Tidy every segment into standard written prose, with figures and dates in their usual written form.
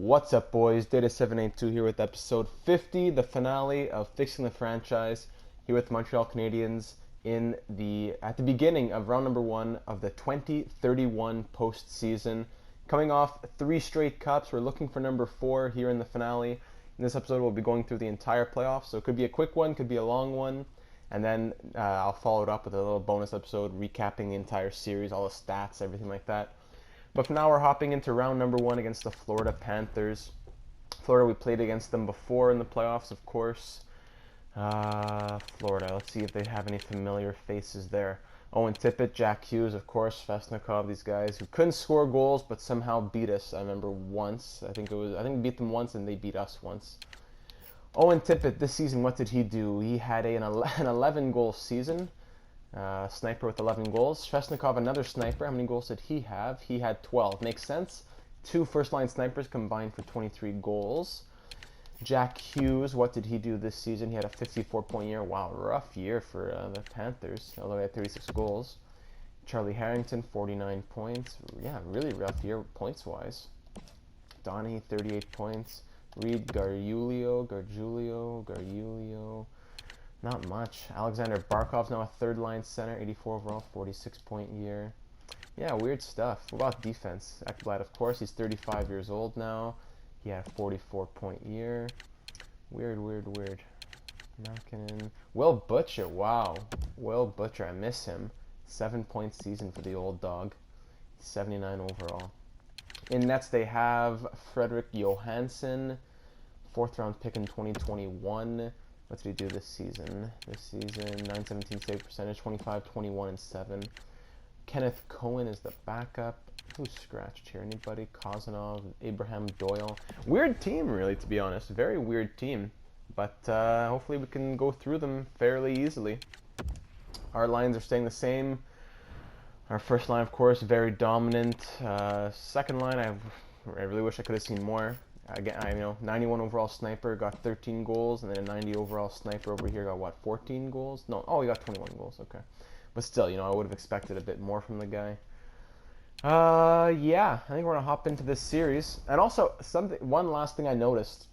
What's up, boys? Data782 here with episode 50, the finale of Fixing the Franchise, here with Montreal Canadiens at the beginning of round number 1 of the 2031 postseason. Coming off 3 straight cups, we're looking for number 4 here in the finale. In this episode, we'll be going through the entire playoffs, so it could be a quick one, could be a long one, and then I'll follow it up with a little bonus episode recapping the entire series, all the stats, everything like that. But for now, we're hopping into round number 1 against the Florida Panthers. Florida, we played against them before in the playoffs, of course. Florida, let's see if they have any familiar faces there. Owen Tippett, Jack Hughes, of course, Svechnikov, these guys who couldn't score goals but somehow beat us. I remember once. I think we beat them once and they beat us once. Owen Tippett, this season, what did he do? He had an 11-goal season. Sniper with 11 goals. Svechnikov, another sniper. How many goals did he have? He had 12. Makes sense. 2 first-line snipers combined for 23 goals. Jack Hughes, what did he do this season? He had a 54-point year. Wow, rough year for the Panthers, although he had 36 goals. Charlie Harrington, 49 points. Yeah, really rough year points-wise. Donnie, 38 points. Reed Gargiulio. Not much. Alexander Barkov's now a third-line center, 84 overall, 46-point year. Yeah, weird stuff. What about defense? Ekblad, of course, he's 35 years old now. He had a 44-point year. Weird. Makinen. Will Butcher, wow. Will Butcher, I miss him. 7-point season for the old dog. 79 overall. In nets, they have Frederick Johansson, 4th-round pick in 2021. What did he do this season? 917 save percentage, 25, 21, and 7. Kenneth Cohen is the backup. Who's scratched here? Anybody? Kozanov, Abraham Doyle. Weird team, really, to be honest. Very weird team. But hopefully we can go through them fairly easily. Our lines are staying the same. Our first line, of course, very dominant. Second line, I really wish I could have seen more. Again, 91 overall sniper got 13 goals, and then a 90 overall sniper over here got, 14 goals? No, he got 21 goals, okay. But still, I would have expected a bit more from the guy. Yeah, I think we're going to hop into this series. And also, one last thing I noticed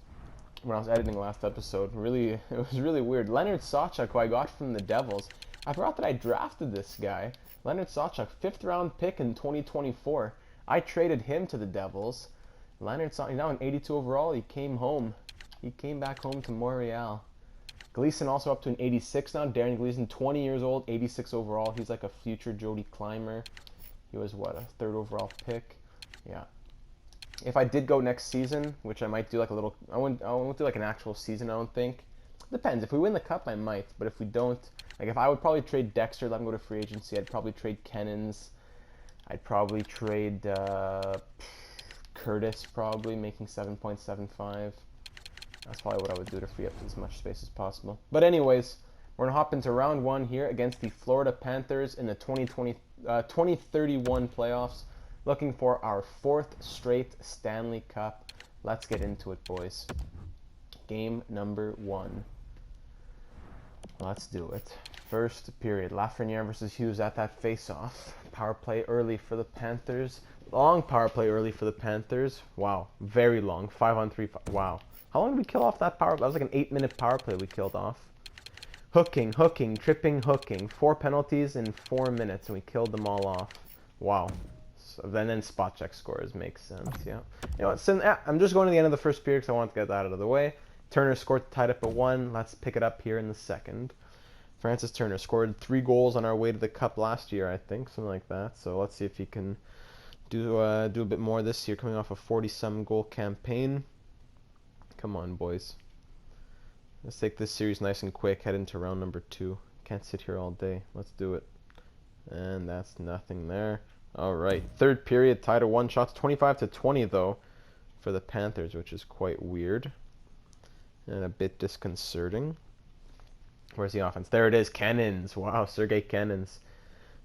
when I was editing last episode, it was really weird. Leonard Sawchuk, who I got from the Devils, I forgot that I drafted this guy. Leonard Sawchuk, 5th-round pick in 2024. I traded him to the Devils. Leonard Sawchuk, now an 82 overall, he came home. He came back home to Montreal. Gleason also up to an 86 now. Darren Gleason, 20 years old, 86 overall. He's like a future Jody Clymer. He was, a 3rd overall pick? Yeah. If I did go next season, which I might do I won't do like an actual season, I don't think. Depends. If we win the cup, I might. But if we don't, if I would probably trade Dexter, let him go to free agency. I'd probably trade Kennens. I'd probably trade Curtis, probably, making 7.75. That's probably what I would do to free up as much space as possible. But anyways, we're going to hop into round 1 here against the Florida Panthers in the 2031 playoffs, looking for our 4th straight Stanley Cup. Let's get into it, boys. Game number 1. Let's do it. First period. Lafreniere versus Hughes at that face-off. Power play early for the Panthers. Long power play early for the Panthers. Wow. Very long. 5-on-3. Wow. How long did we kill off that power? That was like an 8-minute power play we killed off. Hooking, tripping, hooking. 4 penalties in 4 minutes, and we killed them all off. Wow. So then spot check scores. Makes sense, yeah. I'm just going to the end of the first period because I want to get that out of the way. Turner scored, tied up at 1. Let's pick it up here in the second. Francis Turner scored 3 goals on our way to the cup last year, I think, something like that. So let's see if he can do a bit more this year, coming off a 40-some goal campaign. Come on, boys. Let's take this series nice and quick, head into round number 2. Can't sit here all day. Let's do it. And that's nothing there. All right, third period, tied at 1 shots, 25-20 though, for the Panthers, which is quite weird and a bit disconcerting. Where's the offense? There it is, Cannons. Wow, Sergei Cannons.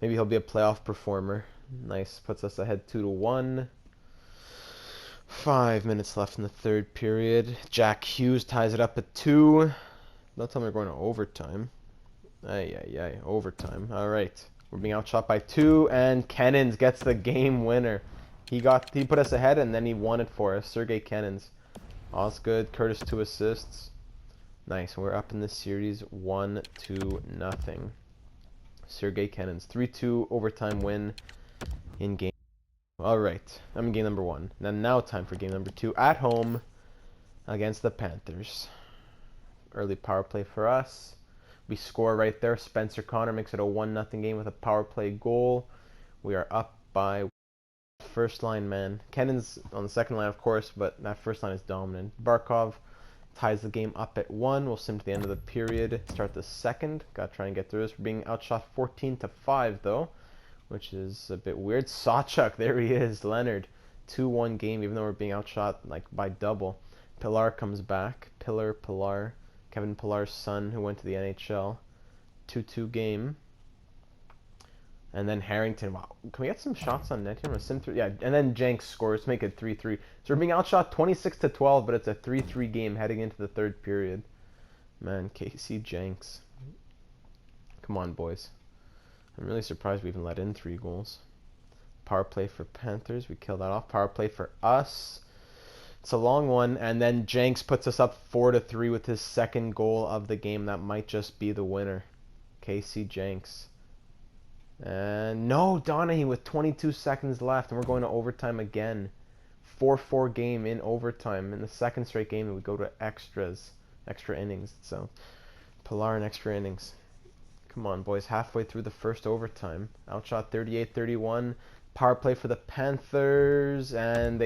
Maybe he'll be a playoff performer. Nice, puts us ahead 2-1. 5 minutes left in the third period. Jack Hughes ties it up at 2. Don't tell me we're going to overtime. Overtime. All right. We're being outshot by 2, and Cannons gets the game winner. He put us ahead, and then he won it for us. Sergei Kenins. All's good. Curtis 2 assists. Nice. We're up in this series 1-0. Sergei Kenins. 3-2 overtime win in game. Alright. I'm in game number 1. Now time for game number 2. At home against the Panthers. Early power play for us. We score right there. Spencer Connor makes it a 1-0 game with a power play goal. We are up by first line man. Kenins on the second line, of course, but that first line is dominant. Barkov ties the game up at 1. We'll sim to the end of the period. Start the second. Got to try and get through this. We're being outshot 14-5 though, which is a bit weird. Sawchuk, there he is. Leonard, 2-1 game, even though we're being outshot like by double. Pilar comes back. Pilar. Kevin Pillar's son, who went to the NHL. 2-2 game. And then Harrington. Wow. Can we get some shots on net here? I'm gonna sim through. Yeah, and then Jenks scores to make it 3-3. So we're being outshot 26-12, but it's a 3-3 game heading into the third period. Man, Casey Jenks. Come on, boys. I'm really surprised we even let in 3 goals. Power play for Panthers. We kill that off. Power play for us. It's a long one, and then Jenks puts us up 4-3 with his second goal of the game. That might just be the winner. Casey Jenks. And no, Donahue with 22 seconds left, and we're going to overtime again. 4-4 game in overtime. In the second straight game, we go to extra innings. So, Pilar in extra innings. Come on, boys. Halfway through the first overtime. Outshot 38-31. Power play for the Panthers, and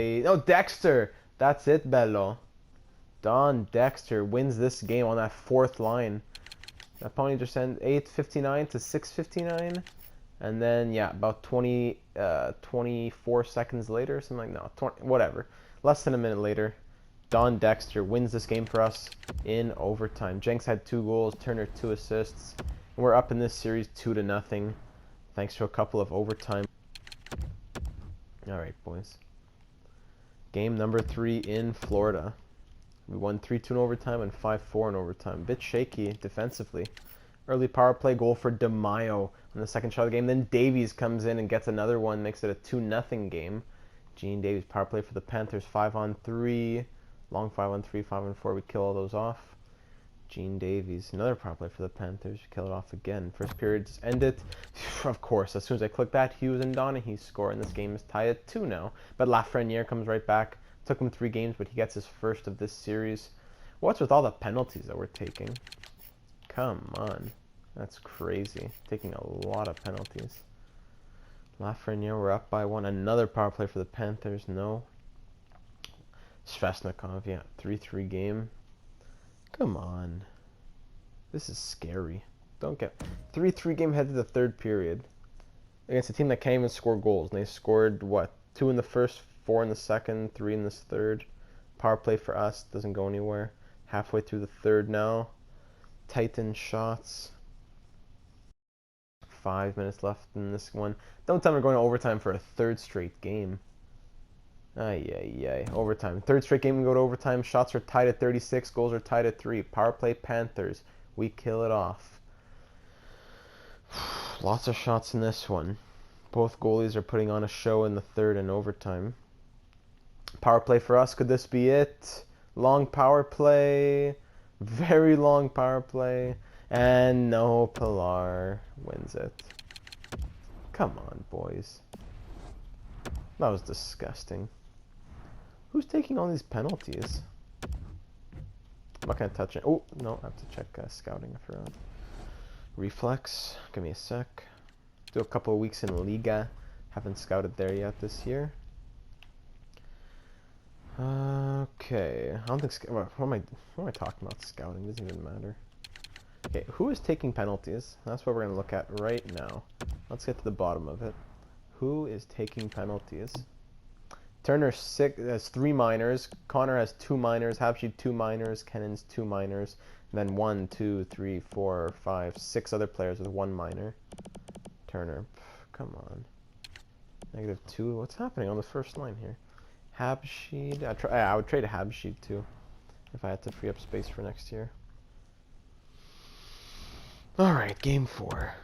Dexter. That's it, bello. Don Dexter wins this game on that fourth line. That pony just sent 8:59 to 6:59. And then, yeah, about 24 seconds later, something like, no, 20, whatever. Less than a minute later, Don Dexter wins this game for us in overtime. Jenks had 2 goals, Turner 2 assists. And we're up in this series 2-0, thanks to a couple of overtime. All right, boys. Game number 3 in Florida. We won 3-2 in overtime and 5-4 in overtime. A bit shaky defensively. Early power play goal for DeMaio on the second shot of the game. Then Davies comes in and gets another one, makes it a 2-0 game. Gene Davies power play for the Panthers, 5-on-3. Long 5-on-3, 5-on-4. We kill all those off. Gene Davies, another power play for the Panthers. Kill it off again. First period just ended. Of course, as soon as I click that, Hughes and Donahue score, and this game is tied at 2 now. But Lafreniere comes right back. Took him 3 games, but he gets his first of this series. What's with all the penalties that we're taking? Come on. That's crazy. Taking a lot of penalties. Lafreniere, we're up by 1. Another power play for the Panthers. No. Svesnikov, yeah. 3-3 game. Come on. This is scary. Don't get 3-3 game headed to the third period against a team that can't even score goals. And they scored what? 2 in the first, 4 in the second, 3 in this third. Power play for us doesn't go anywhere. Halfway through the third now. Titan shots. 5 minutes left in this one. Don't tell me we're going to overtime for a third straight game. Ay. Overtime. Third straight game we go to overtime. Shots are tied at 36. Goals are tied at 3. Power play Panthers. We kill it off. Lots of shots in this one. Both goalies are putting on a show in the third and overtime. Power play for us. Could this be it? Long power play. Very long power play. And no, Pilar wins it. Come on, boys. That was disgusting. Who's taking all these penalties? I'm not going to touch it. Oh, no, I have to check scouting. I forgot. Reflex. Give me a sec. Do a couple of weeks in Liga. Haven't scouted there yet this year. Okay. I don't think... What am I talking about? Scouting doesn't even matter. Okay, who is taking penalties? That's what we're going to look at right now. Let's get to the bottom of it. Who is taking penalties? Turner has 3 minors. Connor has 2 minors. Habsheed 2 minors. Kennan's 2 minors. And then 1, 2, 3, 4, 5, 6 other players with 1 minor. Turner, come on. -2. What's happening on the first line here? Habsheed. I would trade a Habsheed too if I had to free up space for next year. Alright, game 4.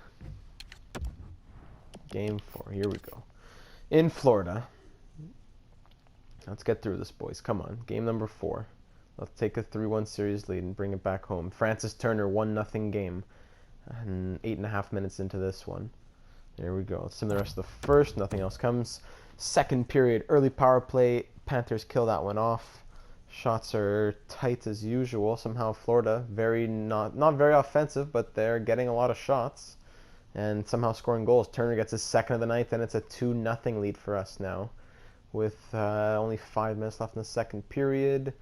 Game 4, here we go. In Florida, Let's get through this, boys. Come on. Game number 4. Let's take a 3-1 series lead and bring it back home. Francis Turner, 1-0 game. And 8.5 minutes into this one. There we go. Let's sim the rest of the first. Nothing else comes. Second period, early power play. Panthers kill that one off. Shots are tight as usual. Somehow Florida, not very offensive, but they're getting a lot of shots. And somehow scoring goals. Turner gets his second of the night, and it's a 2-0 lead for us now. With only 5 minutes left in the second period.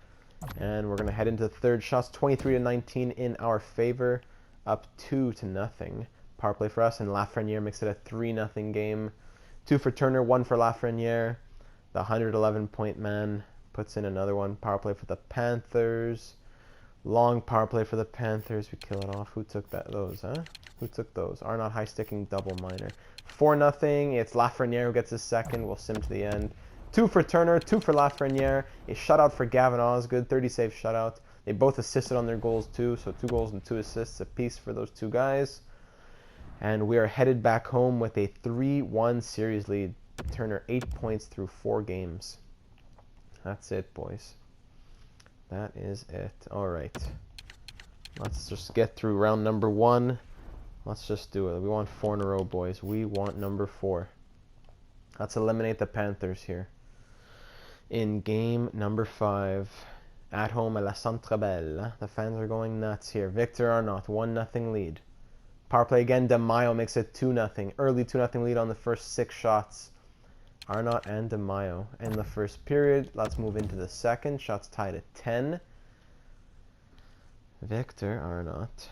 And we're going to head into the third. Shots 23-19 in our favor. Up 2-0. Power play for us, and Lafreniere makes it a 3-0 game. 2 for Turner, 1 for Lafreniere. The 111-point man puts in another one. Power play for the Panthers. Long power play for the Panthers. We kill it off. Who took those, huh? Who took those? Arnott high-sticking double minor. 4-0. It's Lafreniere who gets his second. We'll sim to the end. 2 for Turner, 2 for Lafreniere. A shutout for Gavin Osgood. 30-save shutout. They both assisted on their goals too, so 2 goals and 2 assists apiece for those 2 guys. And we are headed back home with a 3-1 series lead. Turner 8 points through 4 games. That's it, boys. That is it. All right. Let's just get through round number 1. Let's just do it. We want 4 in a row, boys. We want number 4. Let's eliminate the Panthers here. In game number 5. At home at La Centre Belle. The fans are going nuts here. Victor Arnott, 1-0 lead. Power play again. De Mayo makes it 2-0. Early 2-0 lead on the first 6 shots. Arnott and De Mayo in the first period. Let's move into the second. Shots tied at 10. Victor Arnott.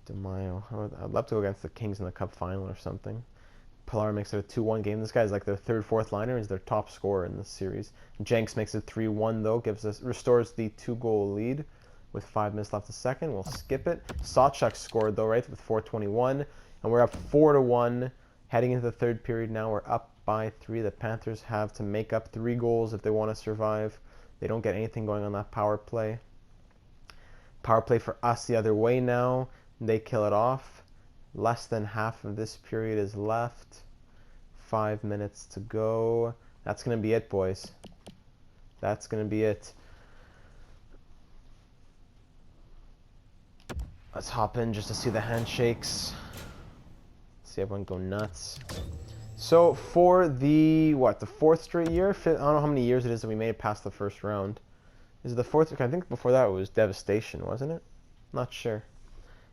De Mayo. I'd love to go against the Kings in the Cup final or something. Pilar makes it a 2-1 game. This guy's like their 3rd, 4th liner. He's their top scorer in this series. Jenks makes it 3-1 though. Restores the 2-goal lead. With 5 minutes left a second, we'll skip it. Sawchuk scored though, right, with 4:21, and we're up 4-1. Heading into the third period now, we're up by 3. The Panthers have to make up 3 goals if they want to survive. They don't get anything going on that power play. Power play for us the other way now. They kill it off. Less than half of this period is left. 5 minutes to go. That's gonna be it, boys. That's gonna be it. Let's hop in just to see the handshakes. See everyone go nuts. So for the 4th straight year? I don't know how many years it is that we made it past the first round. Is it the 4th? I think before that it was devastation, wasn't it? Not sure.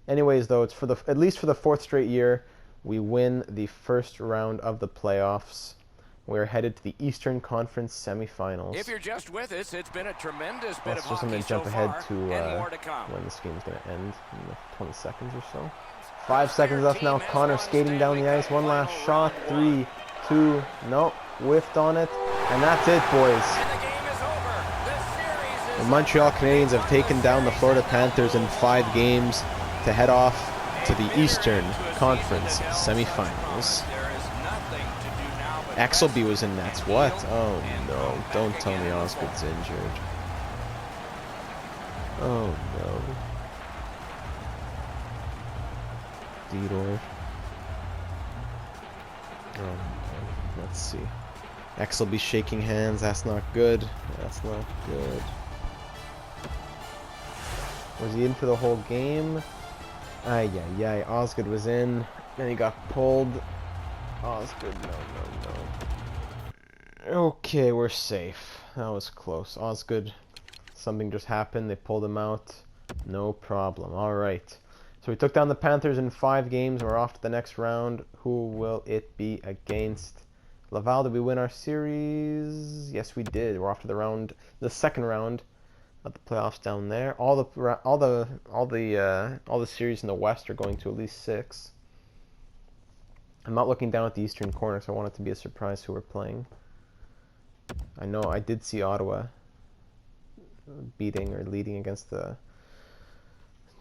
Anyways, though, it's for at least for the 4th straight year, we win the first round of the playoffs. We're headed to the Eastern Conference semifinals. If you're just with us, it's been a tremendous bit of hockey. I'm going to jump ahead to when this game's going to end in the 20 seconds or so. 5 seconds left now. Connor skating down the ice. One last shot. 3, 2, no, whiffed on it, and that's it, boys. The Montreal Canadiens have taken down the Florida Panthers in 5 games to head off to the Eastern Conference semifinals. Axelby was in nets. What? Oh no. Don't tell me Osgood's injured. Oh no. Didor. Oh no. Let's see. Axelby shaking hands. That's not good. That's not good. Was he in for the whole game? Ay, ay, ay. Osgood was in. Then he got pulled. Osgood, no. Okay, we're safe. That was close. Osgood, something just happened. They pulled him out. No problem. All right. So we took down the Panthers in 5 games. We're off to the next round. Who will it be against? Laval, did we win our series? Yes, we did. We're off to the second round of the playoffs down there. All the series in the West are going to at least 6. I'm not looking down at the eastern corner, so I want it to be a surprise who we're playing. I know I did see Ottawa leading against the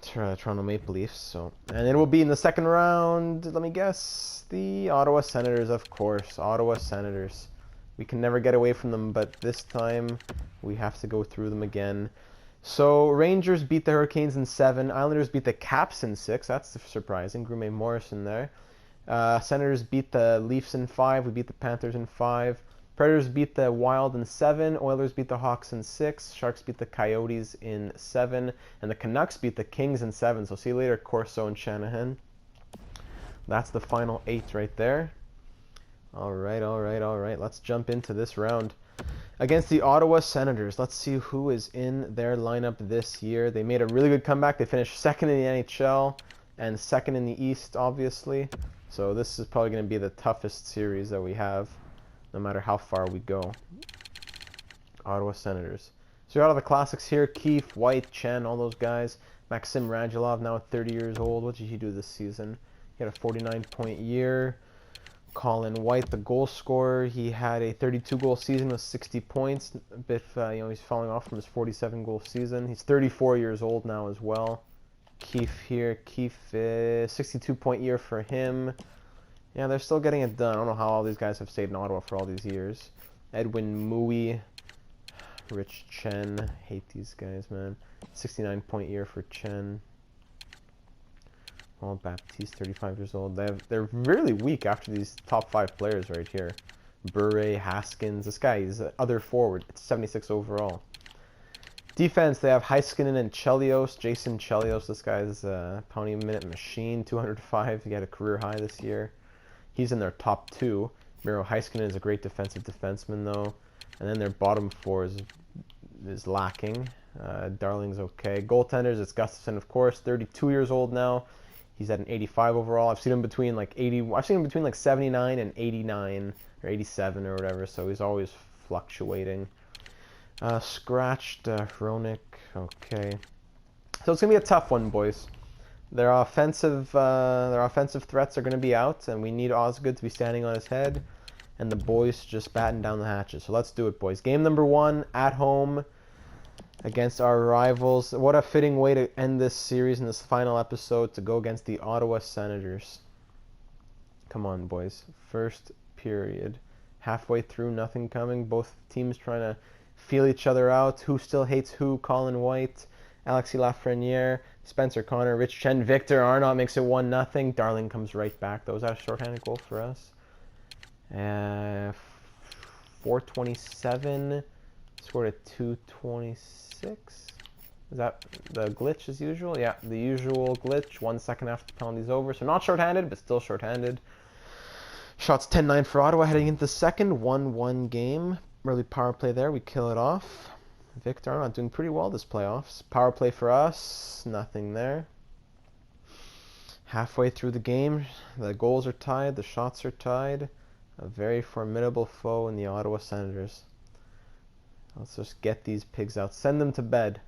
Toronto Maple Leafs. And it will be in the second round. Let me guess, the Ottawa Senators, of course. Ottawa Senators. We can never get away from them, but this time we have to go through them again. So Rangers beat the Hurricanes in 7. Islanders beat the Caps in 6. That's surprising. Grumet Morrison there. Senators beat the Leafs in 5. We beat the Panthers in 5. Predators beat the Wild in 7. Oilers beat the Hawks in 6. Sharks beat the Coyotes in 7. And the Canucks beat the Kings in 7. So see you later, Corso and Shanahan. That's the final 8 right there. All right. Let's jump into this round. Against the Ottawa Senators. Let's see who is in their lineup this year. They made a really good comeback. They finished 2nd in the NHL and 2nd in the East, obviously. So this is probably going to be the toughest series that we have, no matter how far we go. Ottawa Senators. So out of the classics here, Keefe, White, Chen, all those guys. Maxim Radulov, now at 30 years old. What did he do this season? He had a 49-point year. Colin White, the goal scorer. He had a 32-goal season with 60 points. A bit, he's falling off from his 47-goal season. He's 34 years old now as well. Keefe here. Keefe, 62-point year for him. Yeah, they're still getting it done. I don't know how all these guys have stayed in Ottawa for all these years. Edwin Mui, Rich Chen. Hate these guys, man. 69-point year for Chen. Paul Baptiste, 35 years old. They're really weak after these top 5 players right here. Bure, Haskins. This guy is the other forward. It's 76 overall. Defense, they have Heiskanen and Chelios. Jason Chelios, this guy's a pounding-minute machine. 205. He had a career high this year. He's in their top 2. Miro Heiskanen is a great defensive defenseman, though. And then their bottom 4 is lacking. Darling's okay. Goaltenders, it's Gustafsson, of course. 32 years old now. He's at an 85 overall. I've seen him between like 79 and 89 or 87 or whatever. So he's always fluctuating. Scratched Hronik. Okay. So it's gonna be a tough one, boys. Their offensive threats are gonna be out, and we need Osgood to be standing on his head, and the boys just batten down the hatches. So let's do it, boys. Game number 1 at home against our rivals. What a fitting way to end this series in this final episode, to go against the Ottawa Senators. Come on, boys. First period. Halfway through, nothing coming. Both teams trying to feel each other out. Who still hates who? Colin White, Alexis Lafreniere, Spencer Connor, Rich Chen, Victor Arnott makes it 1-0. Darling comes right back. That was a shorthanded goal for us. 4:27. Scored at 2:26. Is that the glitch as usual? Yeah, the usual glitch. 1 second after the penalty's over. So not shorthanded, but still shorthanded. Shots 10-9 for Ottawa heading into the second. 1-1 game. Early power play there. We kill it off. Victor Arnott doing pretty well this playoffs. Power play for us. Nothing there. Halfway through the game, the goals are tied. The shots are tied. A very formidable foe in the Ottawa Senators. Let's just get these pigs out. Send them to bed.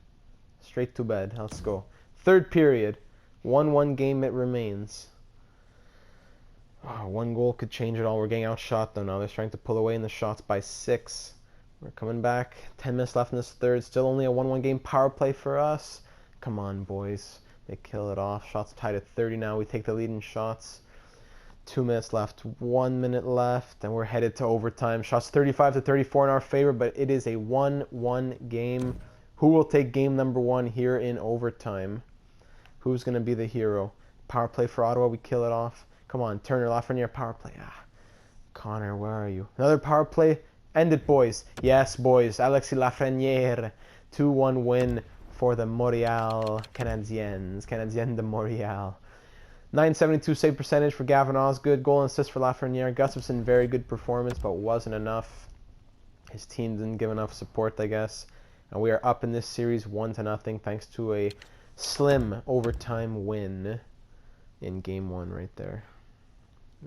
Straight to bed. Let's go. Third period. 1-1 game it remains. Oh, 1 goal could change it all. We're getting outshot though now. They're trying to pull away in the shots by 6. We're coming back. 10 minutes left in this third. Still only a 1-1 game. Power play for us. Come on, boys. They kill it off. Shots tied at 30 now. We take the lead in shots. 2 minutes left. 1 minute left. And we're headed to overtime. Shots 35-34 in our favor, but it is a 1-1 game. Who will take game number 1 here in overtime? Who's going to be the hero? Power play for Ottawa. We kill it off. Come on, Turner, Lafreniere, power play. Connor, where are you? Another power play. End it, boys. Yes, boys. Alexis Lafreniere. 2-1 win for the Montreal Canadiens. Canadiens de Montreal. 972 save percentage for Gavin Osgood. Goal and assist for Lafreniere. Gustafsson, very good performance, but wasn't enough. His team didn't give enough support, I guess. And we are up in this series 1-0 thanks to a slim overtime win in game 1 right there.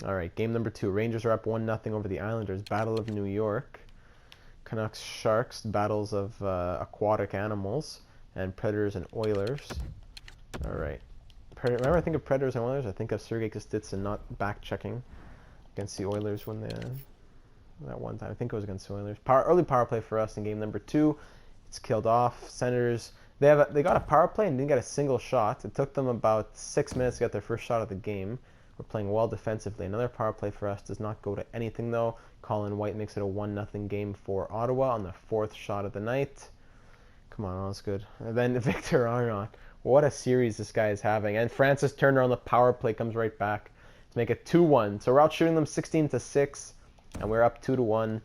All right, game number 2. Rangers are up 1-0 over the Islanders. Battle of New York. Canucks, Sharks. Battles of aquatic animals. And Predators and Oilers. All right. Whenever I think of Predators and Oilers, I think of Sergei Kostitsyn not back-checking against the Oilers when that one time. I think it was against the Oilers. Early power play for us in game number 2. It's killed off. Senators, they got a power play and didn't get a single shot. It took them about 6 minutes to get their first shot of the game. We're playing well defensively. Another power play for us does not go to anything, though. Colin White makes it a 1-0 game for Ottawa on the 4th shot of the night. Come on, that's good. And then Victor Arnott. What a series this guy is having. And Francis Turner on the power play comes right back to make it 2-1. So we're out shooting them 16-6, and we're up 2-1.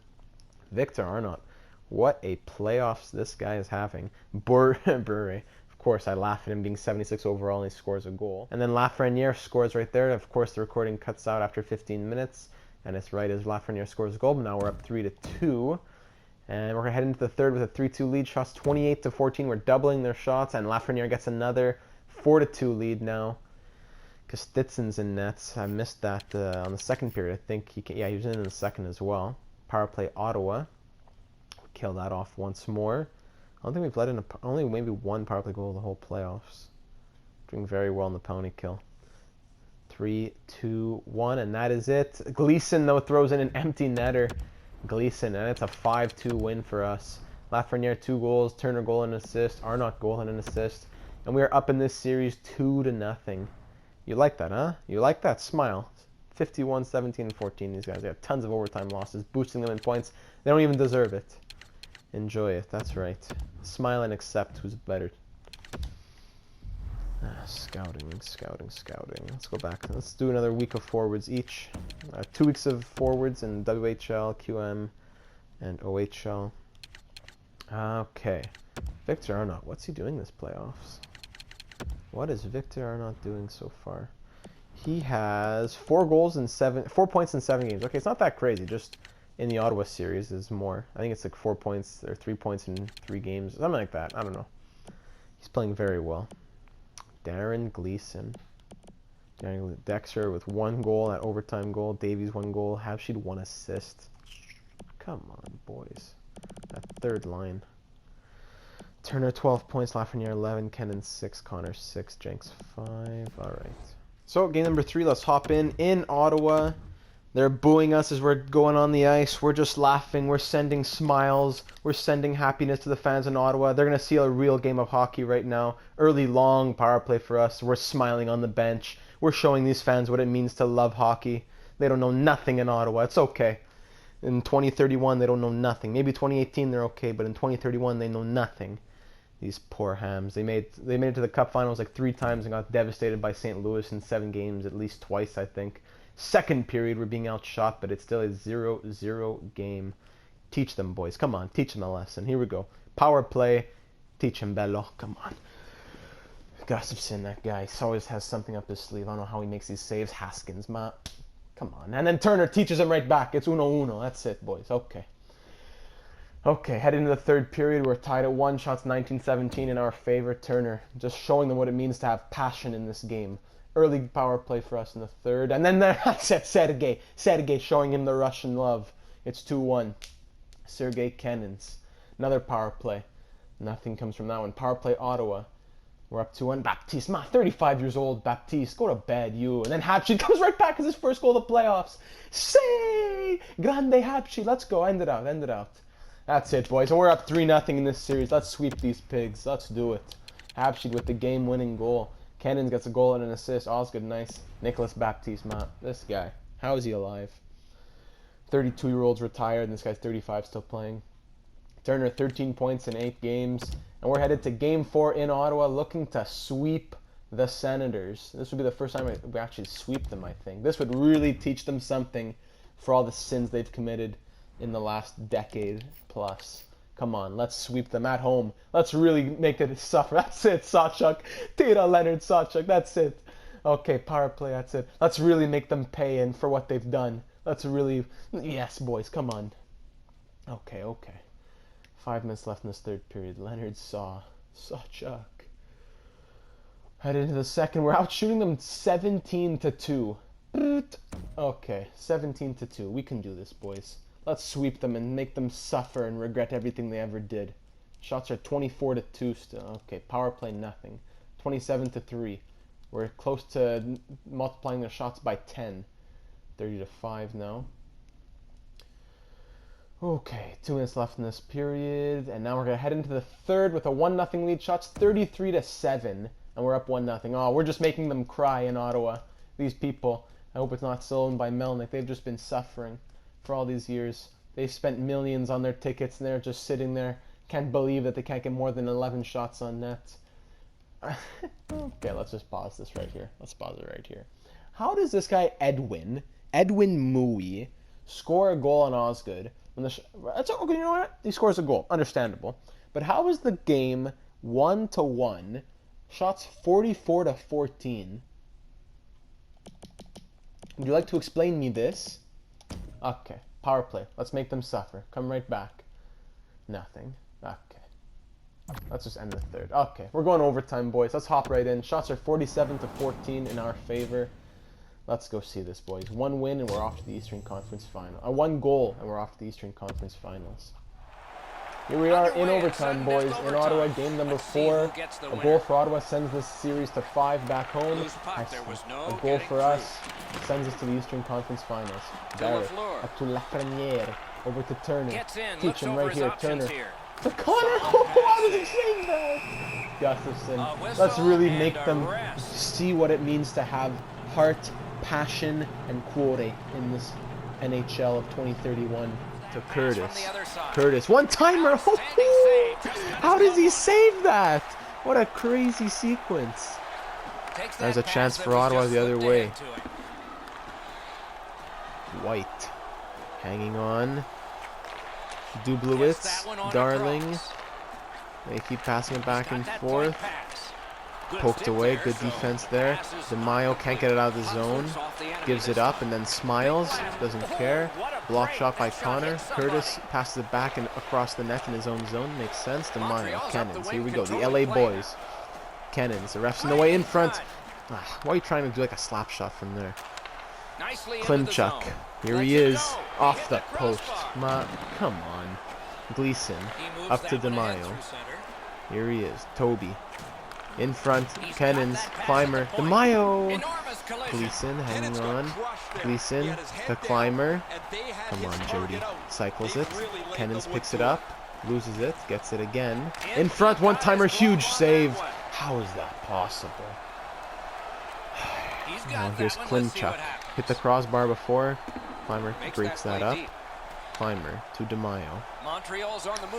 Victor Arnott. What a playoffs this guy is having. Bure. Of course, I laugh at him being 76 overall and he scores a goal. And then Lafreniere scores right there. Of course, the recording cuts out after 15 minutes. And it's right as Lafreniere scores a goal. But now we're up 3-2. And we're going to head into the third with a 3-2 lead. Shots 28-14. We're doubling their shots. And Lafreniere gets another 4-2 lead now. Kostitsyn's in nets. I missed that on the second period. I think he was in the second as well. Power play Ottawa. Kill that off once more. I don't think we've let in only maybe one power play goal the whole playoffs. Doing very well in the penalty kill. 3, 2, 1, and that is it. Gleason, though, throws in an empty netter. Gleason, and it's a 5-2 win for us. Lafreniere 2 goals, Turner goal and assist, Arnott goal and an assist, and we are up in this series 2-0. You like that, huh? You like that? Smile. 51, 17, and 14. These guys, they have tons of overtime losses, boosting them in points. They don't even deserve it. Enjoy it. That's right. Smile and accept who's better. Scouting. Let's go back. Let's do another week of forwards each. 2 weeks of forwards in WHL, QM, and OHL. Okay. Victor Arnott. What's he doing this playoffs? What is Victor Arnott doing so far? He has 4 points in 7 games. Okay, it's not that crazy. Just in the Ottawa series is more. I think it's like 4 points or 3 points in 3 games. Something like that. I don't know. He's playing very well. Darren Gleason. Dexter with 1 goal, that overtime goal. Davies 1 goal. Habsheed 1 assist. Come on, boys. That third line. Turner 12 points, Lafreniere 11, Kennan 6, Connor 6, Jenks 5. Alright. So, game number 3, let's hop in Ottawa. They're booing us as we're going on the ice. We're just laughing. We're sending smiles. We're sending happiness to the fans in Ottawa. They're going to see a real game of hockey right now. Early, long power play for us. We're smiling on the bench. We're showing these fans what it means to love hockey. They don't know nothing in Ottawa. It's okay. In 2031, they don't know nothing. Maybe 2018, they're okay, but in 2031, they know nothing. These poor hams. They made it to the Cup Finals like 3 times and got devastated by St. Louis in 7 games, at least twice, I think. Second period, we're being outshot, but it's still a 0-0 game. Teach them, boys. Come on, teach them a lesson. Here we go. Power play. Teach him, bello. Come on. Gustafsson, that guy, he always has something up his sleeve. I don't know how he makes these saves. Haskins, ma. Come on. And then Turner teaches him right back. It's 1-1. That's it, boys. Okay. Okay, heading into the third period, we're tied at 1. Shots 19-17 in our favor. Turner just showing them what it means to have passion in this game. Early power play for us in the third. And then that's it, Sergei showing him the Russian love. It's 2-1. Sergei Kenins. Another power play. Nothing comes from that one. Power play Ottawa. We're up 2-1. Baptiste, 35 years old. Baptiste, go to bed, you. And then Habsheed comes right back as his first goal of the playoffs. Say! Grande Habsheed. Let's go. End it out. That's it, boys. And we're up 3-0 in this series. Let's sweep these pigs. Let's do it. Habsheed with the game-winning goal. Kennan gets a goal and an assist. Osgood, nice. Nicholas Baptiste, this guy. How is he alive? 32-year-old's retired, and this guy's 35, still playing. Turner, 13 points in 8 games. And we're headed to Game 4 in Ottawa, looking to sweep the Senators. This would be the first time we actually sweep them, I think. This would really teach them something for all the sins they've committed in the last decade plus. Come on, let's sweep them at home. Let's really make it suffer. That's it, Sawchuk. Tira Leonard Sawchuk, that's it. Okay, power play, that's it. Let's really make them pay in for what they've done. Let's really... Yes, boys, come on. Okay. 5 minutes left in this third period. Leonard Sawchuk. Headed into the second. We're out shooting them 17-2. Okay, 17-2. We can do this, boys. Let's sweep them and make them suffer and regret everything they ever did. Shots are 24-2 still. Okay, power play, nothing. 27-3. We're close to multiplying their shots by 10. 30-5 now. Okay, 2 minutes left in this period. And now we're going to head into the third with a 1-0 lead. Shots 33-7. And we're up 1-0. Oh, we're just making them cry in Ottawa. These people. I hope it's not still owned by Melnick. They've just been suffering for all these years. They've spent millions on their tickets and they're just sitting there. Can't believe that they can't get more than 11 shots on net. Okay, let's just pause this right here. Let's pause it right here. How does this guy Edwin Mui score a goal on Osgood, When that's okay, you know what? He scores a goal. Understandable. But how is the game 1-1? Shots 44-14. Would you like to explain me this? Okay. Power play. Let's make them suffer. Come right back. Nothing. Okay. Let's just end the third. Okay. We're going overtime, boys. Let's hop right in. Shots are 47-14 in our favor. Let's go see this, boys. One win and we're off to the Eastern Conference Final. One goal and we're off to the Eastern Conference Finals. Here we are in overtime, boys. In Ottawa, game number 4. A goal for Ottawa sends this series to 5 back home. A goal for us sends us to the Eastern Conference Finals. Barrett up to Lafreniere. Over to Turner. Teach him right here, Turner. To Connor! How does he save that? Gustafson. Let's really make them see what it means to have heart, passion, and cuore in this NHL of 2031. To Curtis. Curtis, one-timer! How does he save that? What a crazy sequence. There's a chance for Ottawa the other way. White. Hanging on. Dublowitz. Darling. They keep passing it back and forth. Poked away, good defense there. DeMaio can't get it out of the zone. Gives it up and then smiles. Doesn't care. Block shot by Connor. Curtis passes it back and across the net in his own zone. Makes sense. DeMaio. Cannons. Here we go. The LA boys. Cannons. The ref's in the way in front. Why are you trying to do like a slap shot from there? Klimchuk. Here he is. Off the post. Come on. Gleason. Up to DeMaio. Here he is. Toby. In front, Cannons, Climber, DeMaio! Gleason hanging on. Gleason, the Climber. Come on, Jody. Cycles it. Cannons picks it up. Loses it. Gets it again. In front, one-timer, huge save. How is that possible? Now here's Klimchuk. Hit the crossbar before. Climber breaks that up. Climber to DeMaio.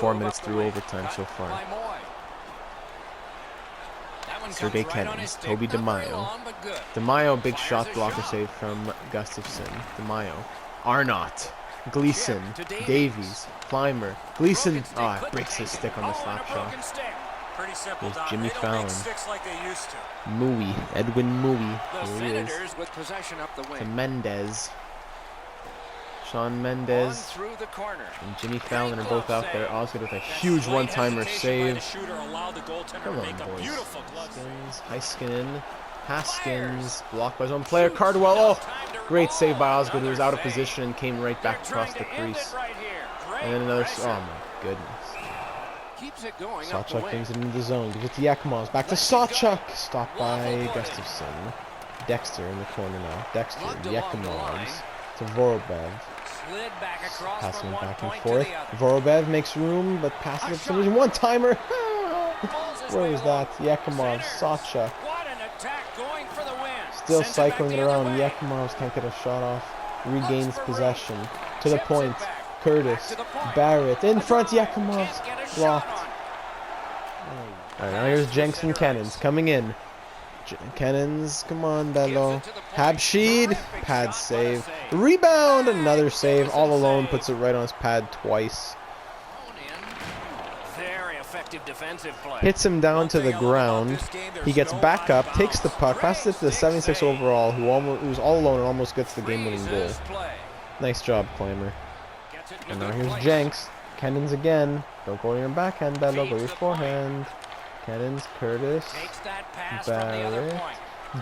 4 minutes through overtime so far. Sergei Cannons, Toby DeMaio. DeMaio, big shot blocker save from Gustafson. DeMaio. Arnott. Gleason. Davies. Climber. Gleason. Breaks his stick on the slap shot. There's Jimmy Fallon. Mooey. Edwin Mooey. Here he is. To Mendez. Sean Mendez and Jimmy Fallon are both out there. Osgood with a huge one-timer save. Come on, boys. Haskins, Haskins, blocked by his own player. Cardwell, great save by Osgood, who was out of position and came right back across the crease. And then another, oh my goodness. Sawchuk brings it into the zone, gives it to Yakimovs. Back to Sawchuk, stopped by Gustafson. Dexter in the corner now. Dexter, Yakimovs to Vorobev. Passing it back and forth. Vorobev makes room, but passes it for some reason. One-timer! Where was that? Yakimov, Sawchuk. Still cycling it around. Yakimovs can't get a shot off. Regains possession. To the point. Curtis. Barrett. In front, Yakimovs. Blocked. Alright, now here's Jenks and Cannons coming in. Cannons, come on, Bello. Habsheed, pad save. Rebound, another save. All alone, puts it right on his pad twice. Hits him down to the ground. He gets back up, takes the puck, passes it to the 76 overall, who's all alone and almost gets the game-winning goal. Nice job, Climber. And now here's Jenks. Cannons again. Don't go on your backhand, Bello. Go your forehand. Cannons, Curtis, Barrett,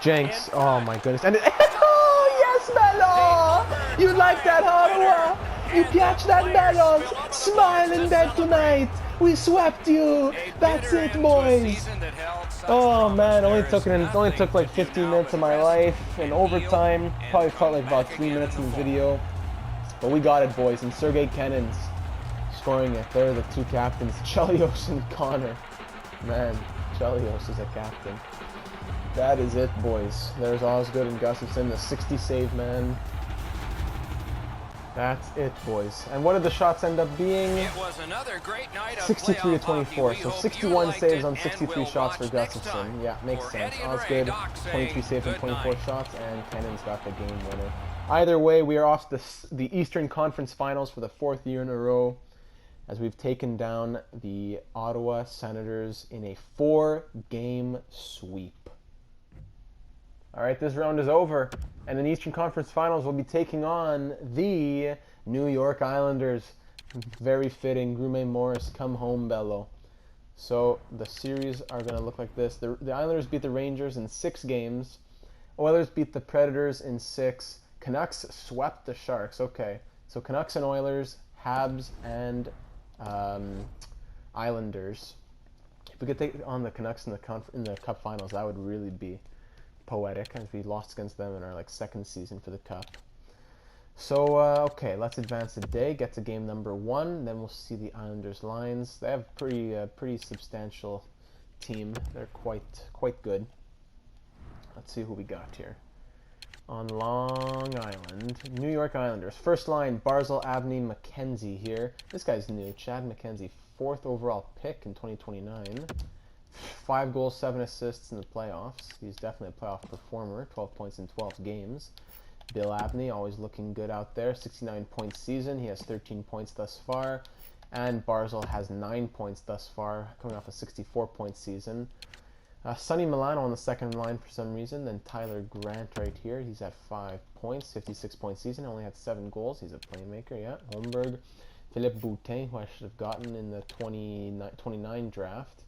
Jenks, oh my goodness, and oh yes, Bello! You like that, Ottawa? You catch that, Bello? Smiling dead tonight. We swept you. That's it, boys. Oh man, only took like 15 minutes of my life in overtime. Probably felt like about 3 minutes in the video, but we got it, boys. And Sergei Cannons scoring it. They're the two captains, Chelios and Connor. Man, Chelios is a captain. That is it, boys. There's Osgood and Gustafson, the 60 save man. That's it, boys. And what did the shots end up being? It was another great night of 63-24. So 61 saves on 63 shots for Gustafson. Yeah, makes sense. Osgood, 23 saves on 24 shots, and Cannons got the game winner. Either way, we are off the Eastern Conference Finals for the 4th year in a row, as we've taken down the Ottawa Senators in a 4-game sweep. All right, this round is over, and in the Eastern Conference Finals, we'll be taking on the New York Islanders. Very fitting. Grume Morris, come home, bello. So the series are going to look like this. The Islanders beat the Rangers in 6 games. Oilers beat the Predators in 6. Canucks swept the Sharks. Okay, so Canucks and Oilers, Habs and Islanders. If we could take on the Canucks in the Cup Finals, that would really be poetic, as we lost against them in our second season for the Cup. So okay, let's advance today. Get to game number 1. Then we'll see the Islanders lines. They have a pretty substantial team. They're quite good. Let's see who we got here. On Long Island, New York Islanders. First line, Barzal, Abney, McKenzie here. This guy's new, Chad McKenzie, 4th overall pick in 2029. 5 goals, 7 assists in the playoffs. He's definitely a playoff performer. 12 points in 12 games. Bill Abney, always looking good out there. 69-point season. He has 13 points thus far. And Barzal has 9 points thus far, coming off a 64-point season. Sonny Milano on the second line for some reason. Then Tyler Grant right here. He's at 5 points, 56-point season. Only had 7 goals. He's a playmaker, yeah. Holmberg. Philippe Boutin, who I should have gotten in the 29 draft.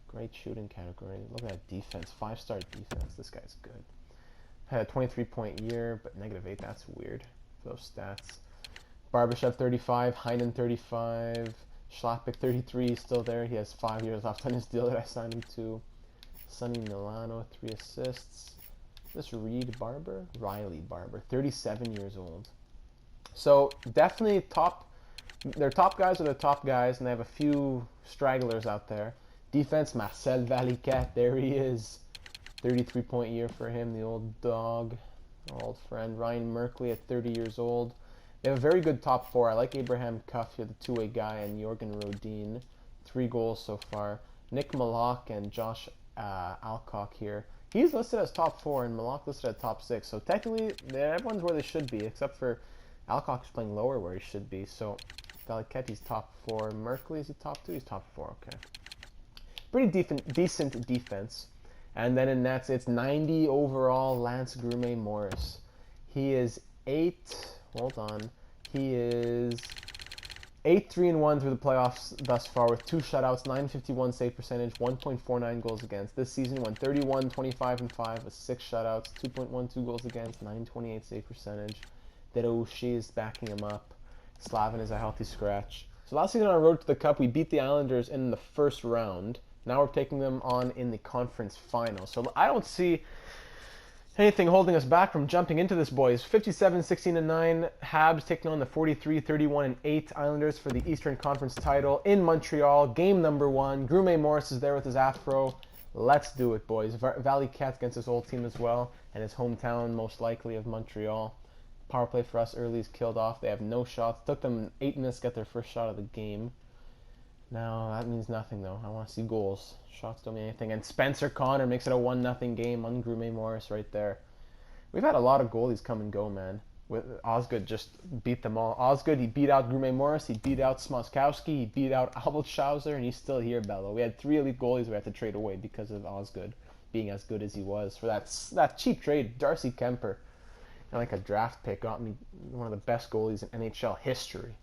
Great shooting category. Look at that defense. 5-star defense. This guy's good. Had a 23-point year, but -8. That's weird for those stats. Barbashev 35, Heinen 35, Schlappick 33 is still there. He has 5 years left on his deal that I signed him to. Sonny Milano, 3 assists. This Riley Barber, 37 years old. So definitely their top guys are the top guys, and they have a few stragglers out there. Defense, Marcel Valiquette, there he is. 33-point year for him, the old dog, old friend. Ryan Merkley at 30 years old. They have a very good top 4. I like Abraham Cuff here, the two-way guy, and Jorgen Rodin. 3 goals so far. Nick Malak and Josh Alcock here. He's listed as top 4, and Malak listed as top 6. So technically, everyone's where they should be, except for Alcock's playing lower where he should be. So Valiquette, he's top 4. Merkley, is he top 2? He's top 4, okay. Pretty decent defense. And then in nets, it's 90 overall Lance Grume Morris. He is 8-3-1 through the playoffs thus far with 2 shutouts, 951 save percentage, 1.49 goals against. This season went 31, 25, and 5 with 6 shutouts, 2.12 goals against, 928 save percentage. Derouche is backing him up. Slavin is a healthy scratch. So last season on our road to the Cup, we beat the Islanders in the first round. Now we're taking them on in the conference final. So I don't see anything holding us back from jumping into this, boys. 57-16-9. Habs taking on the 43-31-8 Islanders for the Eastern Conference title in Montreal. Game number 1. Grume Morris is there with his afro. Let's do it, boys. Valiquette against his old team as well, and his hometown, most likely, of Montreal. Power play for us early is killed off. They have no shots. Took them 8 minutes to get their first shot of the game. Now, that means nothing, though. I want to see goals. Shots don't mean anything. And Spencer Connor makes it a 1-0 game on Grume Morris right there. We've had a lot of goalies come and go, man. Osgood just beat them all. Osgood, he beat out Grume Morris. He beat out Smoskowski. He beat out Albeltshauser, and he's still here, Bello. We had 3 elite goalies we had to trade away because of Osgood being as good as he was. For that cheap trade, Darcy Kemper, like a draft pick, got me one of the best goalies in NHL history.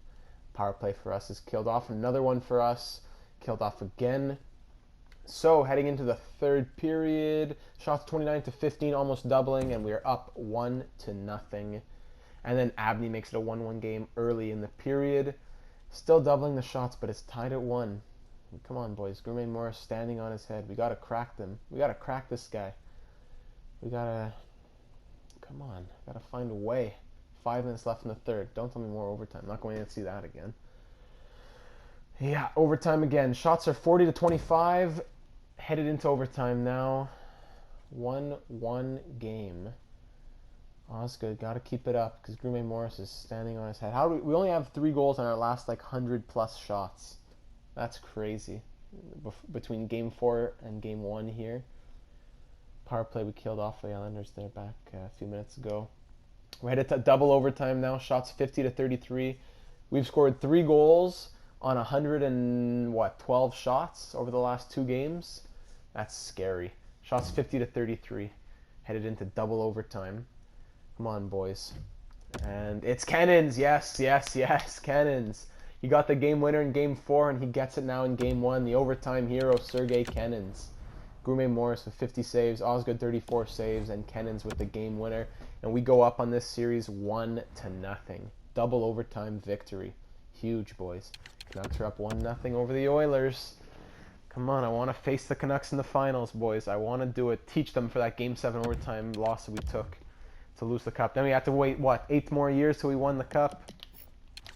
Power play for us is killed off. Another one for us. Killed off again. So, heading into the third period. Shots 29-15, almost doubling, and we are up 1-0. And then Abney makes it a 1-1 game early in the period. Still doubling the shots, but it's tied at 1. Come on, boys. Grume Morris standing on his head. We got to crack them. We got to crack this guy. We got to... Come on. Got to find a way. 5 minutes left in the third. Don't tell me more overtime. I'm not going to see that again. Yeah, overtime again. Shots are 40-25. Headed into overtime now. 1-1 game. Osgood, got to keep it up because Grume Morris is standing on his head. We only have 3 goals on our last 100-plus shots. That's crazy. Between Game 4 and Game 1 here. Power play we killed off the Islanders there back a few minutes ago. We're headed to double overtime now. Shots 50-33. We've scored 3 goals on 12 shots over the last 2 games. That's scary. Shots 50-33. Headed into double overtime. Come on, boys. And it's Cannons. Yes, Cannons. He got the game winner in Game 4, and he gets it now in Game 1. The overtime hero, Sergei Cannons. Gourmet Morris with 50 saves, Osgood 34 saves, and Cannons with the game winner. And we go up on this series 1-0. Double overtime victory. Huge, boys. Canucks are up 1-0 over the Oilers. Come on, I want to face the Canucks in the finals, boys. I want to do it. Teach them for that Game 7 overtime loss that we took to lose the Cup. Then we have to wait, 8 more years till we won the Cup?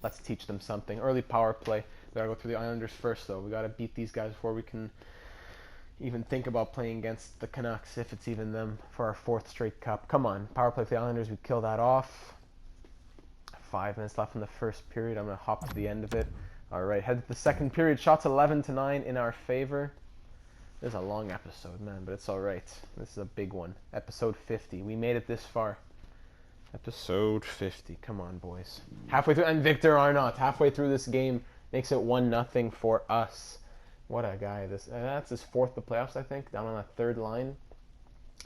Let's teach them something. Early power play. We got to go through the Islanders first, though. We got to beat these guys before we can even think about playing against the Canucks, if it's even them, for our 4th straight Cup. Come on, power play for the Islanders. We kill that off. 5 minutes left in the first period. I'm going to hop to the end of it. All right, head to the second period. Shots 11-9 in our favor. This is a long episode, man, but it's all right. This is a big one. Episode 50. We made it this far. Episode 50. Come on, boys. Halfway through, and Victor Arnott, halfway through this game, makes it 1-0 for us. What a guy. That's his 4th of the playoffs, I think, down on that 3rd line.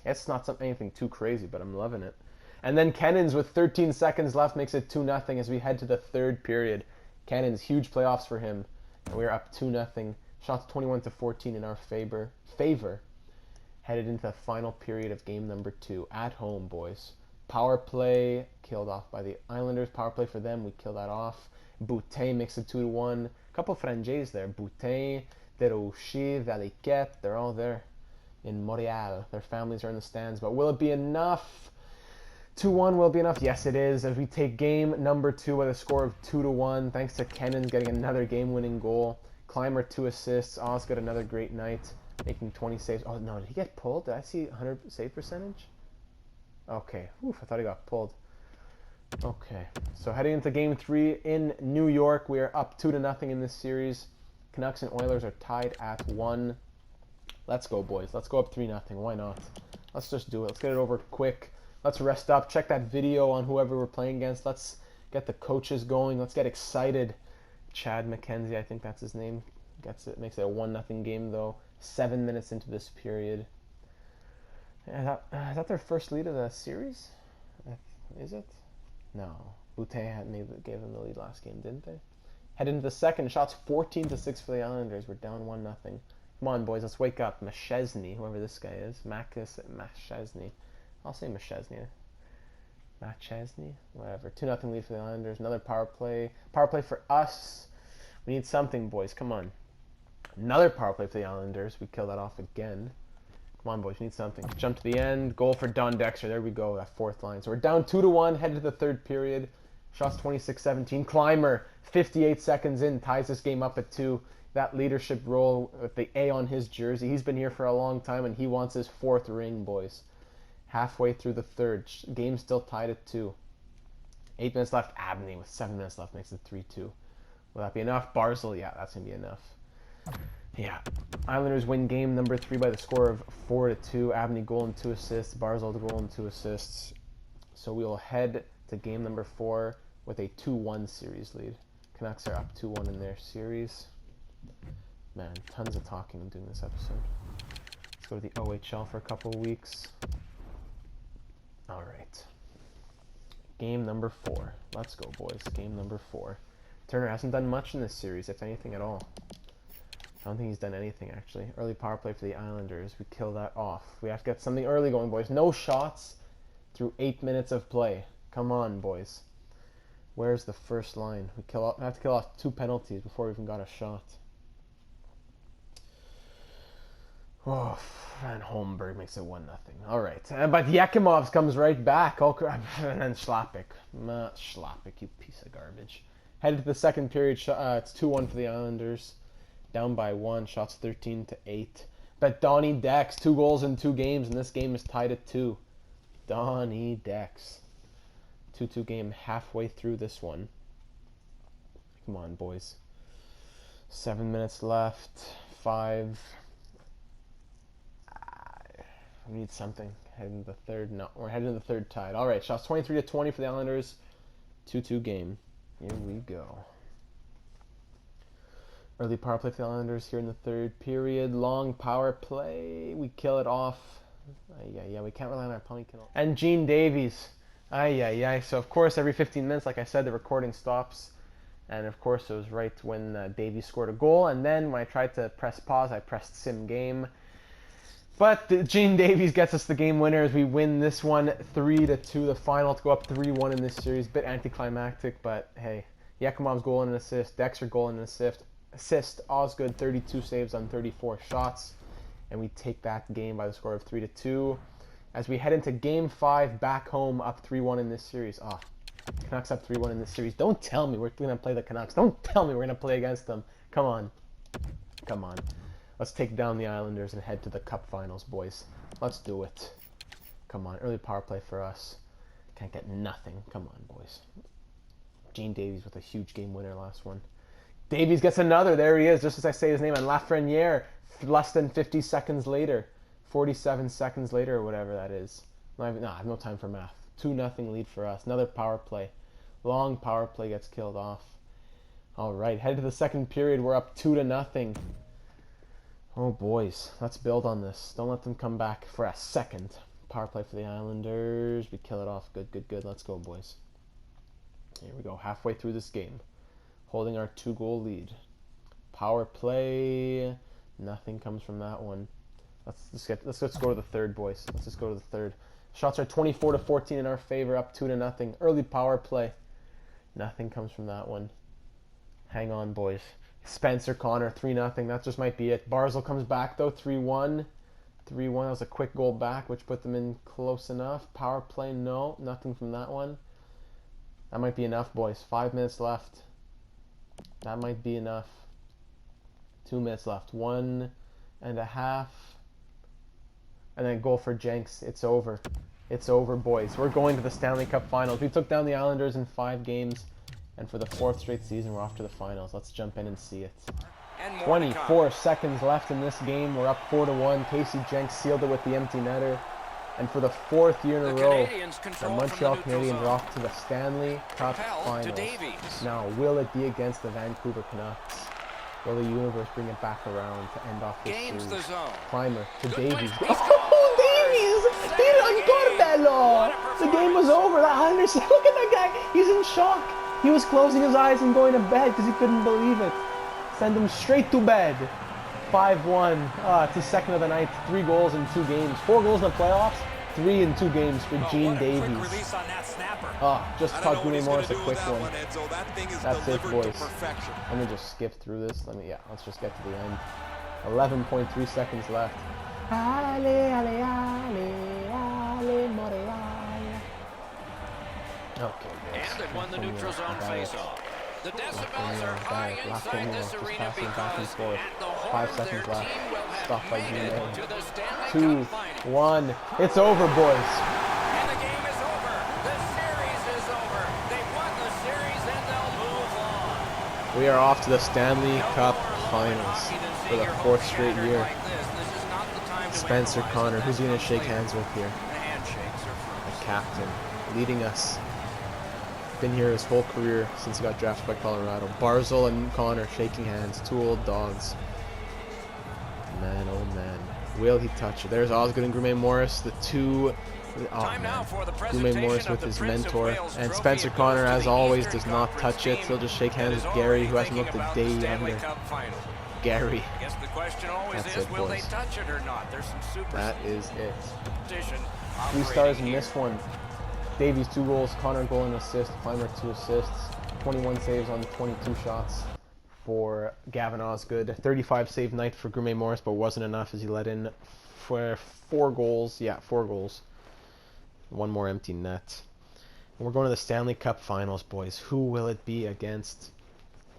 It's not anything too crazy, but I'm loving it. And then Cannons, with 13 seconds left, makes it 2-0 as we head to the 3rd period. Cannons, huge playoffs for him. And we're up 2-0. Shots 21-14 in our favor. Headed into the final period of game number 2. At home, boys. Power play, killed off by the Islanders. Power play for them, we kill that off. Boutin makes it 2-1. A couple Franjais there. Boutin, Derouchy, Valiquette, they're all there in Montreal. Their families are in the stands. But will it be enough? 2-1 will be enough. Yes, it is. As we take game number 2 with a score of 2-1, thanks to Cannons getting another game-winning goal. Clymer 2 assists. Osgood another great night, making 20 saves. Oh no, did he get pulled? Did I see 100 save percentage? Okay. Oof, I thought he got pulled. Okay. So heading into game 3 in New York, we are up 2-0 in this series. Canucks and Oilers are tied at 1. Let's go, boys. Let's go up 3-0. Why not? Let's just do it. Let's get it over quick. Let's rest up. Check that video on whoever we're playing against. Let's get the coaches going. Let's get excited. Chad McKenzie, I think that's his name. Gets it. Makes it a 1-0 game, though. 7 minutes into this period. Is that their first lead of the series? Is it? No. Boutin gave them the lead last game, didn't they? Head into the second. Shots 14-6 for the Islanders. We're down 1-0. Come on, boys. Let's wake up. Machesney, whoever this guy is. Machesney. I'll say Machesney. Whatever. 2-0 lead for the Islanders. Another power play. Power play for us. We need something, boys. Come on. Another power play for the Islanders. We kill that off again. Come on, boys. We need something. Jump to the end. Goal for Don Dexter. There we go. That 4th line. So we're down 2-1. Headed to the 3rd period. Shots 26-17. Clymer, 58 seconds in, ties this game up at 2. That leadership role with the A on his jersey. He's been here for a long time, and he wants his 4th ring, boys. Halfway through the 3rd. Game still tied at 2. 8 minutes left. Abney with 7 minutes left makes it 3-2. Will that be enough? Barzal, yeah, that's going to be enough. Yeah. Islanders win game number 3 by the score of 4-2. Abney goal and 2 assists. Barzal goal and 2 assists. So we will head to game number 4 with a 2-1 series lead. Canucks are up 2-1 in their series. Man, tons of talking doing this episode. Let's go to the OHL for a couple of weeks. All right. Game number 4. Let's go, boys. Game number 4. Turner hasn't done much in this series, if anything at all. I don't think he's done anything, actually. Early power play for the Islanders. We kill that off. We have to get something early going, boys. No shots through 8 minutes of play. Come on, boys. Where's the first line? We have to kill off 2 penalties before we even got a shot. Oh, and Holmberg makes it 1-0. All right. But Yakimovs comes right back. Oh, and then Schlappick. Schlappick, you piece of garbage. Headed to the second period. It's 2-1 for the Islanders. Down by 1. Shots 13-8. But Donnie Dex, 2 goals in 2 games, and this game is tied at 2. Donnie Dex. 2-2 game halfway through this one. Come on, boys. 7 minutes left. 5. We need something. Heading to the third. No, we're heading to the third tied. All right, shots 23-20 for the Islanders. 2-2 game. Here we go. Early power play for the Islanders here in the third period. Long power play. We kill it off. Yeah, we can't rely on our penalty kill. And Gene Davies. So, of course, every 15 minutes, like I said, the recording stops. And, of course, it was right when Davies scored a goal. And then when I tried to press pause, I pressed sim game. But Gene Davies gets us the game winner as we win this one 3-2. The final to go up 3-1 in this series. Bit anticlimactic, but hey. Yakimov's goal and an assist. Dexter goal and an assist. Osgood 32 saves on 34 shots. And we take that game by the score of 3-2. As we head into Game 5 back home up 3-1 in this series. Canucks up 3-1 in this series. Don't tell me we're going to play the Canucks. Don't tell me we're going to play against them. Come on. Let's take down the Islanders and head to the Cup Finals, boys. Let's do it. Come on. Early power play for us. Can't get nothing. Come on, boys. Gene Davies with a huge game winner last one. Davies gets another. There he is, just as I say his name. And Lafreniere, less than 50 seconds later. 47 seconds later or whatever that is. I have no time for math. 2-0 lead for us. Another power play. Long power play gets killed off. All right, head to the second period. We're up 2-0. Oh, boys. Let's build on this. Don't let them come back for a second. Power play for the Islanders. We kill it off. Good. Let's go, boys. Here we go. Halfway through this game. Holding our 2-goal lead. Power play. Nothing comes from that one. Let's go to the third, boys. Let's just go to the third. Shots are 24-14 in our favor, up 2-0. Early power play. Nothing comes from that one. Hang on, boys. Spencer Connor, 3-0. That just might be it. Barzal comes back, though, 3-1. 3-1. That was a quick goal back, which put them in close enough. Power play, no. Nothing from that one. That might be enough, boys. 5 minutes left. That might be enough. 2 minutes left. 1.5. And then goal for Jenks. It's over. It's over, boys. We're going to the Stanley Cup Finals. We took down the Islanders in 5 games. And for the 4th straight season, we're off to the finals. Let's jump in and see it. 24 seconds left in this game. We're up 4-1. Casey Jenks sealed it with the empty netter. And for the 4th year in a row, the Montreal Canadiens are off to the Stanley Cup Finals. Now, will it be against the Vancouver Canucks? Will the universe bring it back around to end off this series? Climber to Davies. Oh, Davies! He got bello! The game was over. The Islanders, look at that guy. He's in shock. He was closing his eyes and going to bed because he couldn't believe it. Send him straight to bed. 5-1. It's the second of the night. 3 goals in 2 games. 4 goals in the playoffs. 3 in 2 games for Gene Davies. Just caught Guy Morris a quick one. That's it, boys. Let me just skip through this. Let's just get to the end. 11.3 seconds left. Okay, boys. And it won the neutral zone face-off. The decibels are high inside this arena because 5 seconds left. Stopped by Gene. 2, 1. It's over, boys. And the game is over. The series is over. They won the series and they'll move on. We are off to the Stanley Cup Finals for the 4th straight year. Spencer Connor, who's he going to shake hands with here? The captain, leading us. Been here his whole career since he got drafted by Colorado. Barzal and Connor shaking hands, 2 old dogs. Man, oh man. Will he touch it? There's Osgood and Guy Morris, the 2. Guy Morris with his mentor. And Spencer Connor, as always, does not touch it. He'll just shake hands with Gary, who hasn't looked a day younger. Gary. That's it, boys. That is it. 3 stars in this one. Davies 2 goals, Connor goal and assist, Climber 2 assists, 21 saves on 22 shots for Gavin Osgood, 35 save night for Guy Morris, but wasn't enough as he let in for 4 goals. Yeah, 4 goals. 1 more empty net. And we're going to the Stanley Cup Finals, boys. Who will it be against?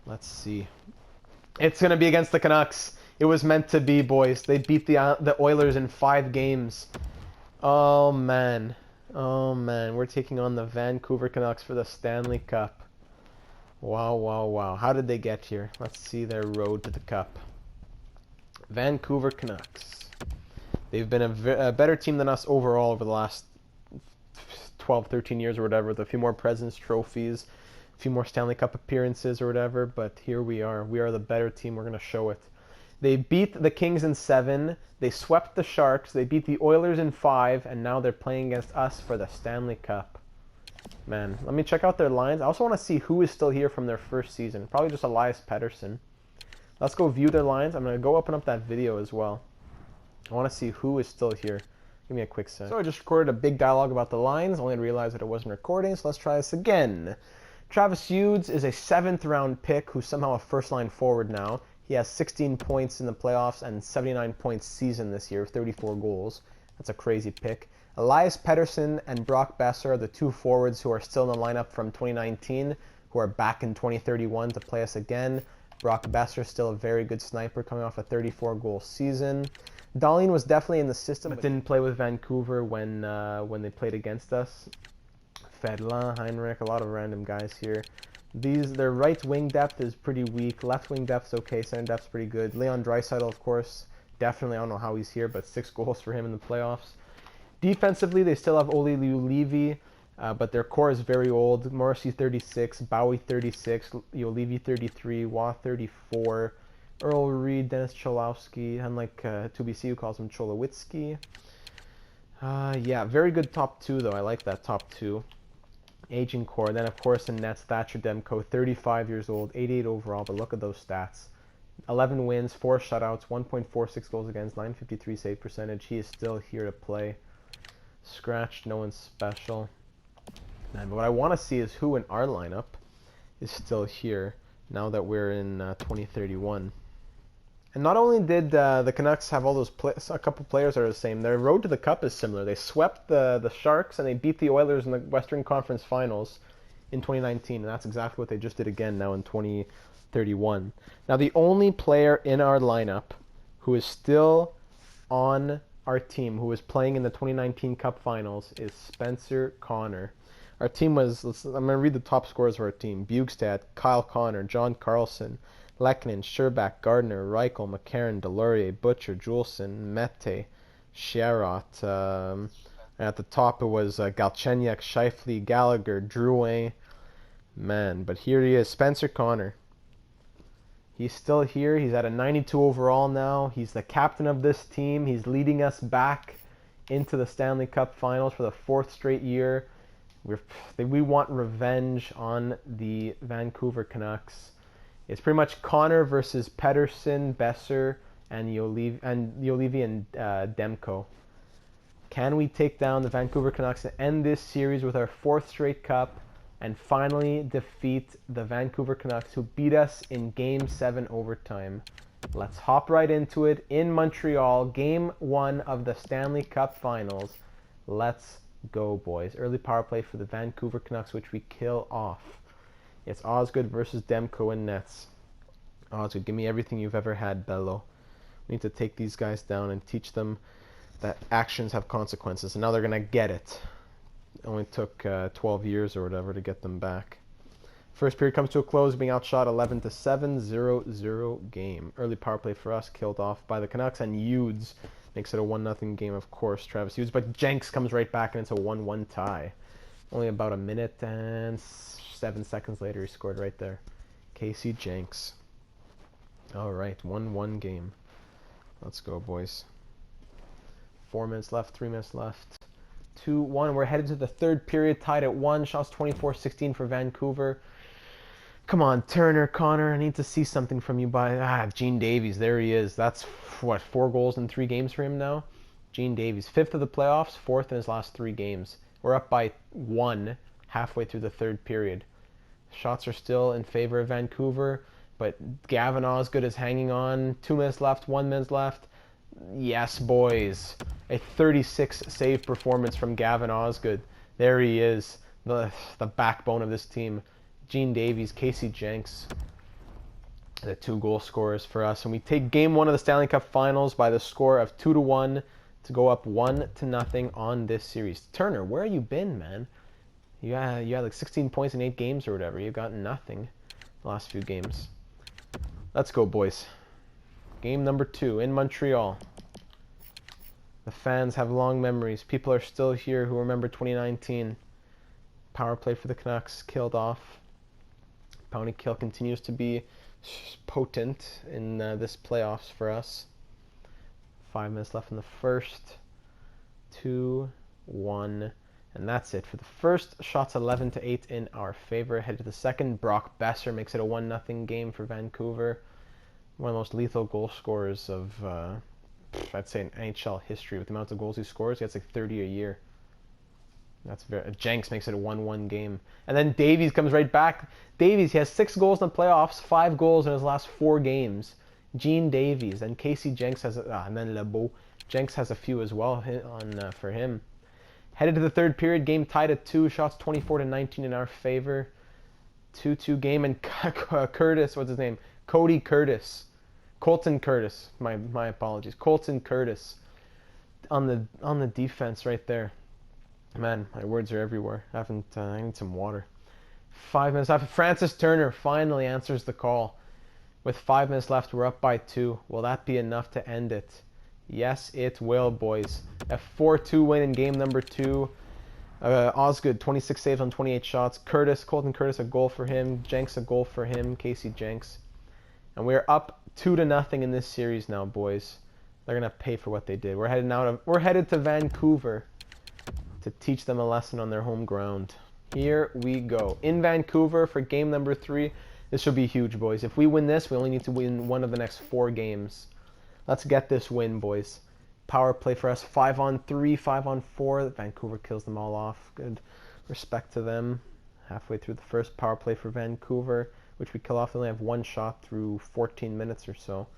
Let's see. It's going to be against the Canucks. It was meant to be, boys. They beat the Oilers in 5 games. Oh, man. Oh man, we're taking on the Vancouver Canucks for the Stanley Cup. Wow. How did they get here? Let's see their road to the Cup. Vancouver Canucks. They've been a better team than us overall over the last 12, 13 years or whatever, with a few more President's trophies, a few more Stanley Cup appearances or whatever, but here we are. We are the better team. We're going to show it. They beat the Kings in 7. They swept the Sharks. They beat the Oilers in 5, and now they're playing against us for the Stanley Cup. Man, let me check out their lines. I also want to see who is still here from their first season. Probably just Elias Pettersson. Let's go view their lines. I'm going to go open up that video as well. I want to see who is still here. Give me a quick sec. So I just recorded a big dialogue about the lines, only to realize that it wasn't recording, so let's try this again. Travis Hughes is a 7th round pick who's somehow a first line forward now. He has 16 points in the playoffs and 79 points season this year, 34 goals. That's a crazy pick. Elias Pettersson and Brock Boeser are the two forwards who are still in the lineup from 2019, who are back in 2031 to play us again. Brock Boeser still a very good sniper coming off a 34-goal season. Dahlin was definitely in the system, but didn't play with Vancouver when they played against us. Fedlin, Heinrich, a lot of random guys here. Their right wing depth is pretty weak. Left wing depth's okay. Center depth's pretty good. Leon Draisaitl, of course, definitely. I don't know how he's here, but 6 goals for him in the playoffs. Defensively, they still have Olli Juolevi, but their core is very old. Morrissey 36, Bowie 36, Juolevi 33, Waugh 34, Earl Reed, Dennis Cholowski, unlike 2BC who calls him Cholowitzki. Yeah, very good top 2 though. I like that top 2. Aging core. Then of course in nets, Thatcher Demko, 35 years old, 88 overall, but look at those stats. 11 wins, 4 shutouts, 1.46 goals against, 953 save percentage. He is still here to play. Scratched, no one's special. And what I want to see is who in our lineup is still here now that we're in 2031. And not only did the Canucks have all those a couple players that are the same, their road to the Cup is similar. They swept the Sharks and they beat the Oilers in the Western Conference Finals in 2019, and that's exactly what they just did again now in 2031. Now the only player in our lineup who is still on our team, who was playing in the 2019 Cup Finals, is Spencer Connor. Our team was, I'm going to read the top scorers of our team. Bugstad, Kyle Connor, John Carlson, Lehkonen, Sherbak, Gardner, Reichel, McCarron, Delorier, Butcher, Juleson, Mete, Sherratt. And at the top it was Galchenyuk, Scheifele, Gallagher, Drouin. Man, but here he is, Spencer Connor. He's still here. He's at a 92 overall now. He's the captain of this team. He's leading us back into the Stanley Cup Finals for the 4th straight year. We want revenge on the Vancouver Canucks. It's pretty much Connor versus Pettersson, Boeser, and Juolevi and Demko. Can we take down the Vancouver Canucks and end this series with our 4th straight cup and finally defeat the Vancouver Canucks, who beat us in Game 7 overtime? Let's hop right into it in Montreal, Game 1 of the Stanley Cup Finals. Let's go, boys. Early power play for the Vancouver Canucks, which we kill off. It's Osgood versus Demko in nets. Osgood, give me everything you've ever had, Bello. We need to take these guys down and teach them that actions have consequences, and now they're going to get it. It only took 12 years or whatever to get them back. First period comes to a close, being outshot 11-7, 0-0 game. Early power play for us, killed off by the Canucks, and Hughes makes it a 1-0 game, of course, Travis Hughes. But Jenks comes right back, and it's a 1-1 tie. Only about a minute and 7 seconds later, he scored right there. Casey Jenks. All right, 1-1 game. Let's go, boys. 4 minutes left, 3 minutes left. 2-1. We're headed to the 3rd period, tied at 1. Shots 24-16 for Vancouver. Come on, Turner, Connor. I need to see something from you by Gene Davies. There he is. That's what, 4 goals in 3 games for him now. Gene Davies, 5th of the playoffs, 4th in his last 3 games. We're up by 1 halfway through the 3rd period. Shots are still in favor of Vancouver, but Gavin Osgood is hanging on. 2 minutes left, 1 minute left. Yes, boys. A 36 save performance from Gavin Osgood. There he is, the backbone of this team. Gene Davies, Casey Jenks, the 2 goal scorers for us. And we take Game 1 of the Stanley Cup Finals by the score of 2-1 to go up 1-0 on this series. Turner, where have you been, man? You had like 16 points in 8 games or whatever. You've got nothing the last few games. Let's go, boys. Game number 2 in Montreal. The fans have long memories. People are still here who remember 2019. Power play for the Canucks killed off. Penalty kill continues to be potent in this playoffs for us. 5 minutes left in the first. 2-1. And that's it. For the first, shots 11-8 in our favor. Head to the second. Brock Besser makes it a 1-0 game for Vancouver. One of the most lethal goal scorers of, I'd say, in NHL history. With the amount of goals he scores, he gets like 30 a year. That's very. Jenks makes it a 1-1 game. And then Davies comes right back. Davies, he has 6 goals in the playoffs, 5 goals in his last 4 games. Gene Davies. And Casey Jenks has, and then LeBeau. Jenks has a few as well for him. Headed to the third period, game tied at 2, shots 24-19 in our favor. 2-2 game, and Curtis, what's his name? Cody Curtis. Colton Curtis. My apologies. Colton Curtis on the defense right there. Man, my words are everywhere. I need some water. 5 minutes after, Francis Turner finally answers the call. With 5 minutes left, we're up by 2. Will that be enough to end it? Yes, it will, boys. A 4-2 win in game number 2. Osgood, 26 saves on 28 shots. Colton Curtis, a goal for him. Jenks, a goal for him. Casey Jenks. And we're up 2-0 in this series now, boys. They're gonna pay for what they did. We're headed to Vancouver to teach them a lesson on their home ground. Here we go. In Vancouver for game number 3. This should be huge, boys. If we win this, we only need to win one of the next 4 games. Let's get this win, boys. Power play for us. 5-on-3, 5-on-4. Vancouver kills them all off. Good respect to them. Halfway through the first power play for Vancouver, which we kill off. They only have 1 shot through 14 minutes or so.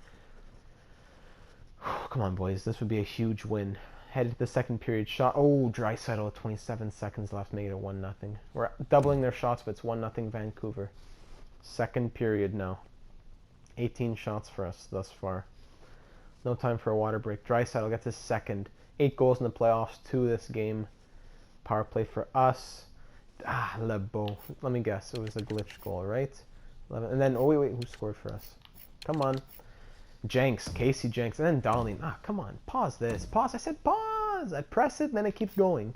Come on, boys. This would be a huge win. Headed to the second period. Shot. Oh, Draisaitl with 27 seconds left. Make it a 1-0. We're doubling their shots, but it's 1-0 Vancouver. Second period now. 18 shots for us thus far. No time for a water break. Draisaitl gets his second. 8 goals in the playoffs, 2 this game. Power play for us. LeBeau. Let me guess. It was a glitch goal, right? 11. And then, oh, wait. Who scored for us? Come on. Jenks. Casey Jenks. And then Darlene. Come on. Pause this. Pause. I said pause. I press it, and then it keeps going.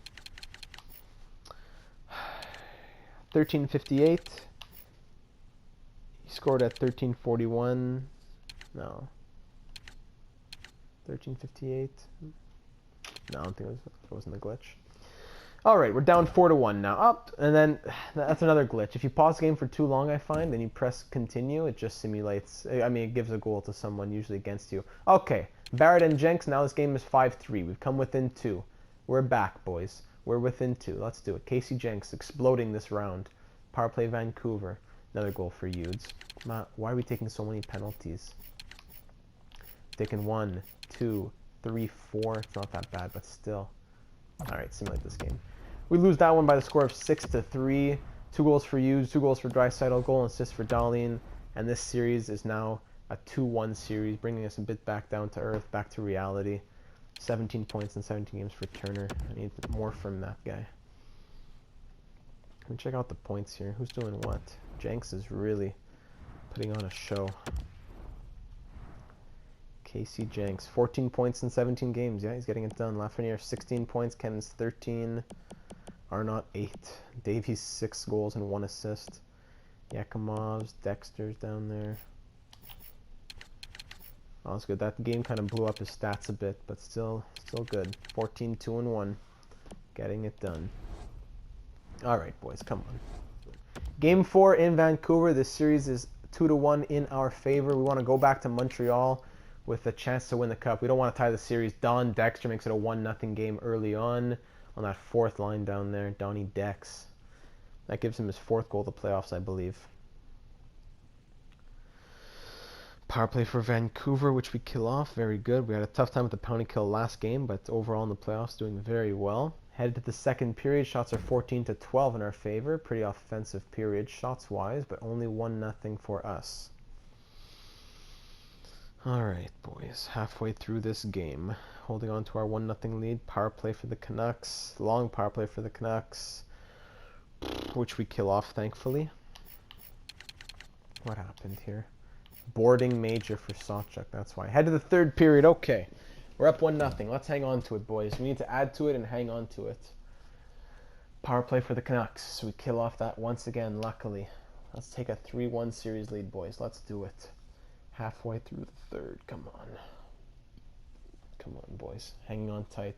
13:58. He scored at 13:41. No. 13:58. No, I don't think it wasn't a glitch. Alright, we're down 4-1 now. Up, and then that's another glitch. If you pause the game for too long, I find, and you press continue, it just simulates. It gives a goal to someone, usually against you. Okay, Barrett and Jenks, now this game is 5-3. We've come within 2. We're back, boys. We're within 2. Let's do it. Casey Jenks exploding this round. Power play Vancouver. Another goal for Udes. Why are we taking so many penalties? Taking 1, 2, 3, 4. It's not that bad, but still. Alright, simulate this game. We lose that one by the score of 6-3. 2 goals for Hughes, 2 goals for Draisaitl, goal and assist for Darlene. And this series is now a 2-1 series, bringing us a bit back down to earth, back to reality. 17 points in 17 games for Turner. I need more from that guy. Let me check out the points here. Who's doing what? Jenks is really putting on a show. Casey Jenks, 14 points in 17 games. Yeah, he's getting it done. Lafreniere, 16 points. Kemmins, 13. Arnott, 8. Davies, 6 goals and 1 assist. Yakimov's, Dexter's down there. Oh, that's good. That game kind of blew up his stats a bit, but still good. 14, 2-1. Getting it done. Alright, boys, come on. Game 4 in Vancouver. This series is 2-1 in our favor. We want to go back to Montreal with a chance to win the cup. We don't want to tie the series. Don Dexter makes it a 1-0 game early on that 4th line down there. Donnie Dex. That gives him his 4th goal of the playoffs, I believe. Power play for Vancouver, which we kill off. Very good. We had a tough time with the penalty kill last game, but overall in the playoffs doing very well. Headed to the second period. Shots are 14-12 in our favor. Pretty offensive period shots-wise, but only 1-0 for us. Alright, boys. Halfway through this game. Holding on to our 1-0 lead. Power play for the Canucks. Long power play for the Canucks. Which we kill off, thankfully. What happened here? Boarding major for Sawchuk. That's why. Head to the third period. Okay. We're up 1-0. Let's hang on to it, boys. We need to add to it and hang on to it. Power play for the Canucks. We kill off that once again, luckily. Let's take a 3-1 series lead, boys. Let's do it. Halfway through the third. Come on. Come on, boys. Hanging on tight.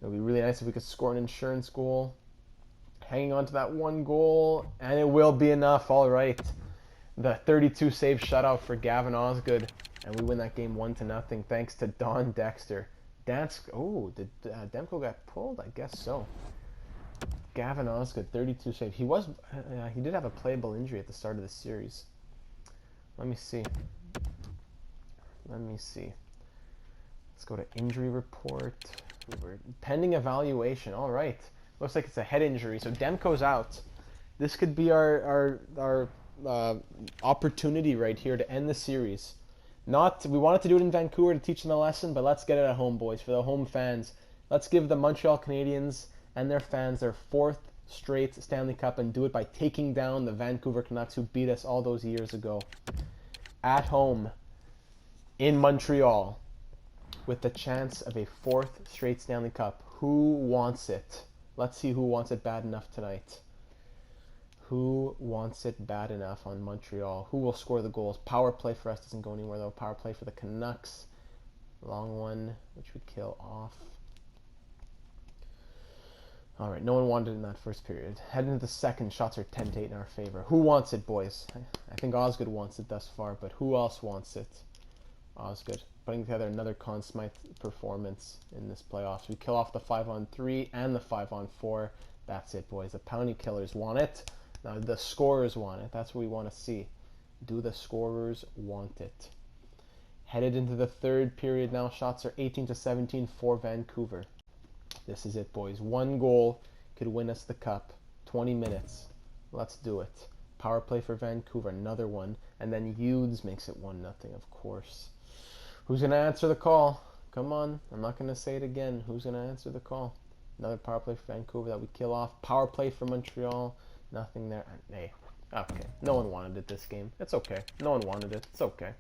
It would be really nice if we could score an insurance goal. Hanging on to that one goal, and it will be enough. All right. The 32 save shutout for Gavin Osgood, and we win that game 1-0 thanks to Don Dexter. Oh, did Demko got pulled? I guess so. Gavin Osgood, 32 save. He did have a playable injury at the start of the series. Let me see. Let's go to injury report. Pending evaluation. All right. Looks like it's a head injury. So Demko's out. This could be our opportunity right here to end the series. We wanted to do it in Vancouver to teach them a lesson, but let's get it at home, boys, for the home fans. Let's give the Montreal Canadiens and their fans their 4th straight Stanley Cup and do it by taking down the Vancouver Canucks who beat us all those years ago. At home in Montreal with the chance of a 4th straight Stanley Cup. Who wants it? Let's see who wants it bad enough tonight. Who wants it bad enough on Montreal? Who will score the goals? Power play for us doesn't go anywhere though. Power play for the Canucks. Long one, which we kill off. All right, no one wanted it in that first period. Heading into the second, shots are 10-8 in our favor. Who wants it, boys? I think Osgood wants it thus far, but who else wants it? Osgood. Putting together another Conn Smythe performance in this playoffs. We kill off the 5-on-3 and the 5-on-4. That's it, boys. The penalty killers want it. Now the scorers want it. That's what we want to see. Do the scorers want it? Headed into the third period now. Shots are 18-17 for Vancouver. This is it, boys. One goal could win us the cup. 20 minutes. Let's do it. Power play for Vancouver. Another one. And then Hughes makes it 1-0, of course. Who's going to answer the call? Come on. I'm not going to say it again. Who's going to answer the call? Another power play for Vancouver that we kill off. Power play for Montreal. Nothing there. Hey. Okay. No one wanted it this game. It's okay. No one wanted it. It's okay.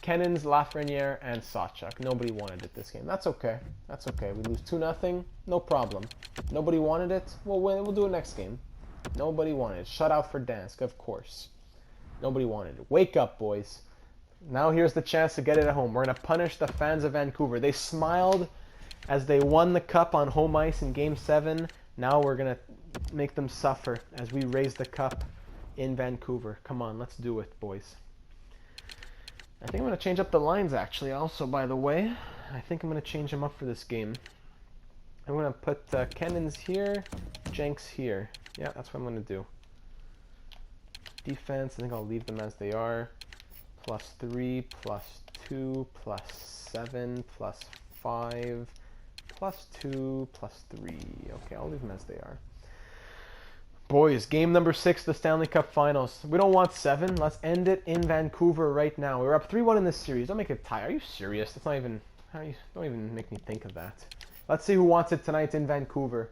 Kennins, Lafreniere, and Sawchuk. Nobody wanted it this game. That's okay. That's okay. We lose 2-0. No problem. Nobody wanted it. We'll win. We'll do it next game. Nobody wanted it. Shutout for Dansk, of course. Nobody wanted it. Wake up, boys. Now here's the chance to get it at home. We're going to punish the fans of Vancouver. They smiled as they won the cup on home ice in Game 7. Now we're going to make them suffer as we raise the cup in Vancouver. Come on, let's do it, boys. I think I'm going to change up the lines, actually, also, by the way. I think I'm going to change them up for this game. I'm going to put Kennins here, Jenks here. Yeah, that's what I'm going to do. Defense, I think I'll leave them as they are. +3, +2, +7, +5, +2, +3. Okay, I'll leave them as they are. Boys, game number 6, the Stanley Cup Finals. We don't want 7. Let's end it in Vancouver right now. We're up 3-1 in this series. Don't make it tie. Are you serious? That's not even... Don't even make me think of that. Let's see who wants it tonight in Vancouver.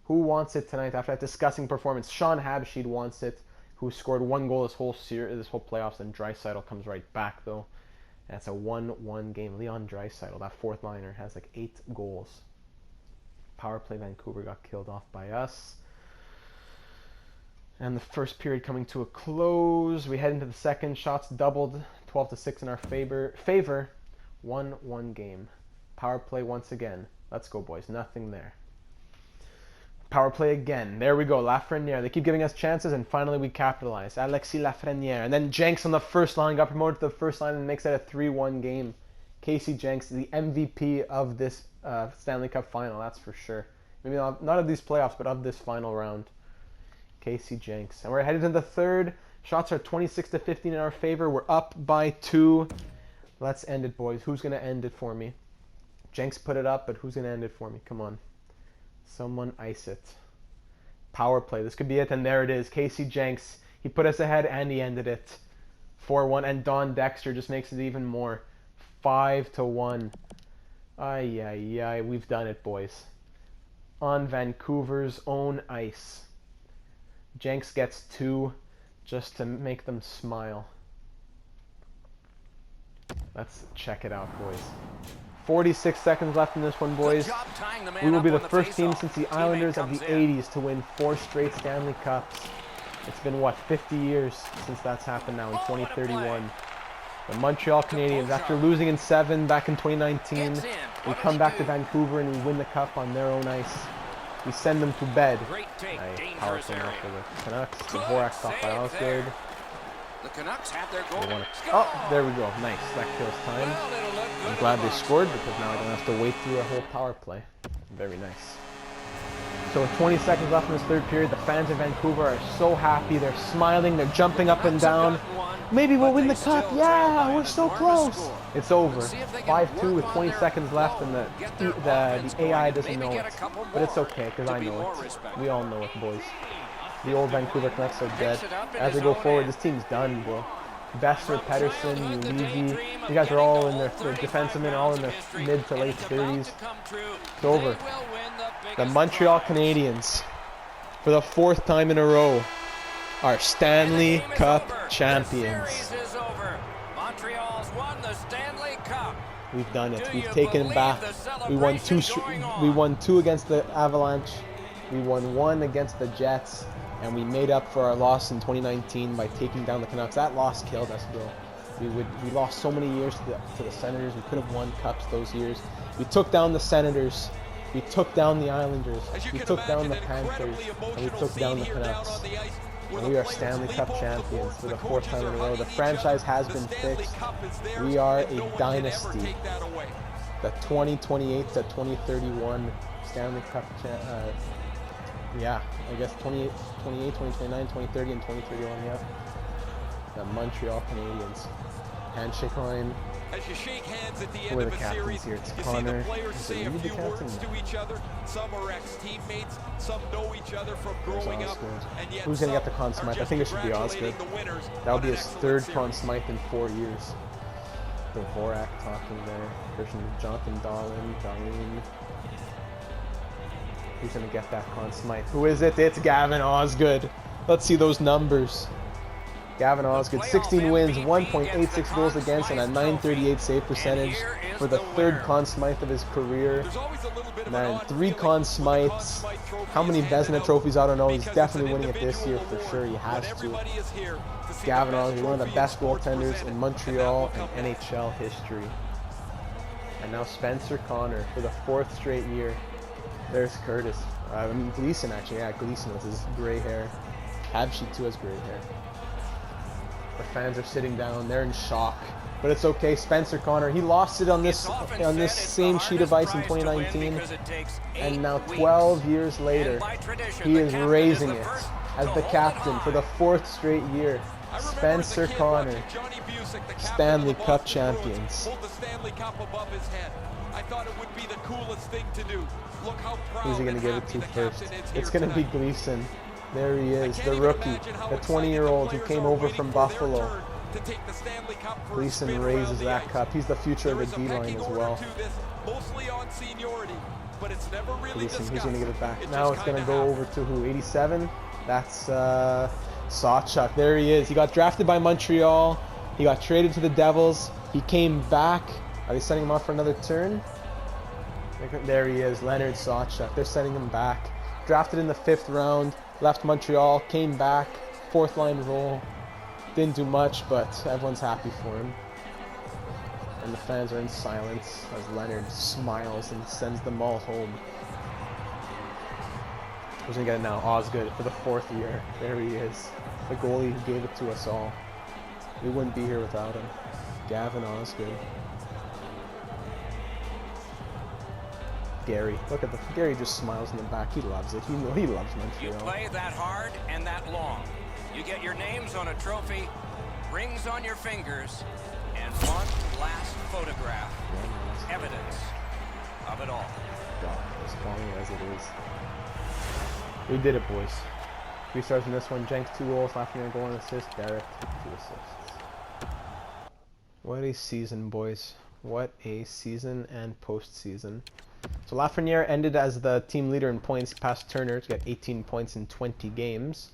Who wants it tonight after that disgusting performance? Sean Habsheed wants it, who scored 1 goal this whole playoffs, and Draisaitl comes right back, though. That's a 1-1 game. Leon Draisaitl, that 4th liner, has like 8 goals. Power play Vancouver got killed off by us. And the first period coming to a close. We head into the second. Shots doubled, 12-6 in our favor. 1-1 game. Power play once again. Let's go, boys. Nothing there. Power play again. There we go. Lafreniere. They keep giving us chances, and finally we capitalize. Alexis Lafreniere. And then Jenks on the first line. Got promoted to the first line and makes it a 3-1 game. Casey Jenks, the MVP of this Stanley Cup final, that's for sure. Maybe not of these playoffs, but of this final round. Casey Jenks. And we're headed to the third. Shots are 26-15 in our favor. We're up by 2. Let's end it, boys. Who's going to end it for me? Jenks put it up, but who's going to end it for me? Come on. Someone ice it. Power play. This could be it, and there it is. Casey Jenks. He put us ahead, and he ended it. 4-1, and Don Dexter just makes it even more. 5-1. Ay. We've done it, boys. On Vancouver's own ice. Jenks gets 2 just to make them smile. Let's check it out, boys. 46 seconds left in this one, boys. We will be the first team since the Islanders of the 80s to win 4 straight Stanley Cups. It's been, what, 50 years since that's happened now in 2031. The Montreal Canadiens, after losing in 7 back in 2019, we come back to Vancouver and we win the cup on their own ice. We send them to bed. Nice power play now for the Canucks. The Dvorak off by Osgood. The Canucks have their goal. Oh, there we go. Nice. That kills time. I'm glad they scored because now I don't have to wait through a whole power play. Very nice. So with 20 seconds left in this third period, the fans of Vancouver are so happy. They're smiling. They're jumping up and down. Maybe we'll win the cup. Yeah, we're so close. It's over. 5-2 with 20 seconds left, and the AI doesn't know it. But it's okay, because I know it. We all know it, boys. The old Vancouver Canucks are dead. As we go forward, this team's done, bro. Besser, Pedersen, Ulysses, you guys are all in their defensemen, all in their mid to late 30s. It's over. The Montreal Canadiens, for the 4th time in a row, are Stanley Cup champions. We've done it. We've taken it back. We won 2 against the Avalanche. We won 1 against the Jets. And we made up for our loss in 2019 by taking down the Canucks. That loss killed us, bro. We lost so many years to the Senators. We could have won cups those years. We took down the Senators. We took down the Islanders. We took down the Panthers. And we took down the Canucks. And we are Stanley Cup champions for the 4th time in a row. The franchise has been fixed. We are a dynasty. The 2028 to 2031 Stanley Cup yeah, I guess 28, 2029, 2030, and 2031, yeah. The Montreal Canadiens. Handshake line. As you shake hands at the Who end are of the a captains series, here? It's you Connor. see the players Is say it a you, the few captain? words to each other. Some are ex-teammates, some know each other from growing up, and yet Who's going to get the some Conn are Smythe? I just think it should be Osgood. congratulating the winners That'll on be an his excellent 3rd Conn series. Smythe in 4 years. The Dvorak talking there. Jonathan Darlene. Who's going to get that Conn Smythe? Who is it? It's Gavin Osgood. Let's see those numbers. Gavin Osgood, 16 wins, 1.86 goals against, and a .938 save percentage for the 3rd Conn Smythe of his career. Man, 3 Conn Smythes. How many Vezina trophies? I don't know. He's definitely winning it this year for sure. He has to. Gavin Osgood, one of the best goaltenders in Montreal and NHL history. And now Spencer Connor for the 4th straight year. There's Curtis. Gleason, actually. Yeah, Gleason with his gray hair. Habshe too has gray hair. The fans are sitting down. They're in shock. But it's okay. Spencer Connor, he lost it on this same sheet of ice in 2019. And now 12 years later, he is raising it as the captain for the 4th straight year. Spencer Connor, Stanley Cup champions. I thought it would be the coolest thing to do. Look how proud. Who's he going to give it to first? It's going to be Gleason. There he is, the rookie, the 20-year-old who came over from Buffalo. Gleason raises that cup. He's the future of the D-line as well. Gleason, who's going to get it back? Now it's going to go over to who? 87? That's Sawchuk. There he is. He got drafted by Montreal. He got traded to the Devils. He came back. Are they setting him up for another turn? There he is, Leonard Sawchuk. They're setting him back. Drafted in the 5th round. Left Montreal, came back, 4th line role. Didn't do much, but everyone's happy for him. And the fans are in silence as Leonard smiles and sends them all home. Who's gonna get it now? Osgood for the 4th year. There he is. The goalie who gave it to us all. We wouldn't be here without him. Gavin Osgood. Gary, look at Gary just smiles in the back. He loves it. He loves Montreal. You play that hard and that long. You get your names on a trophy, rings on your fingers, and one last photograph. Evidence of it all. God, as funny as it is. We did it, boys. 3 stars in this one. Jenks 2 goals. Lafreniere goal and assist. Derek 2 assists. What a season, boys. What a season and postseason. So Lafreniere ended as the team leader in points past Turner. He's got 18 points in 20 games.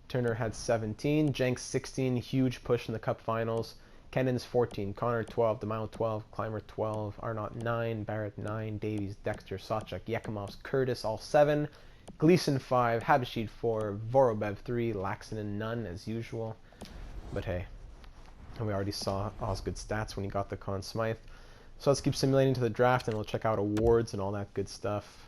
Turner had 17. Jenks 16. Huge push in the Cup Finals. Canadiens 14, Connor 12, DeMille 12, Clymer 12, Arnott 9, Barrett 9, Davies, Dexter, Sawchuk, Yekimovs, Curtis all 7, Gleason 5, Habashid 4, Vorobev 3, Laxinen none as usual. But hey, we already saw Osgood's stats when he got the Conn Smythe. So let's keep simulating to the draft and we'll check out awards and all that good stuff.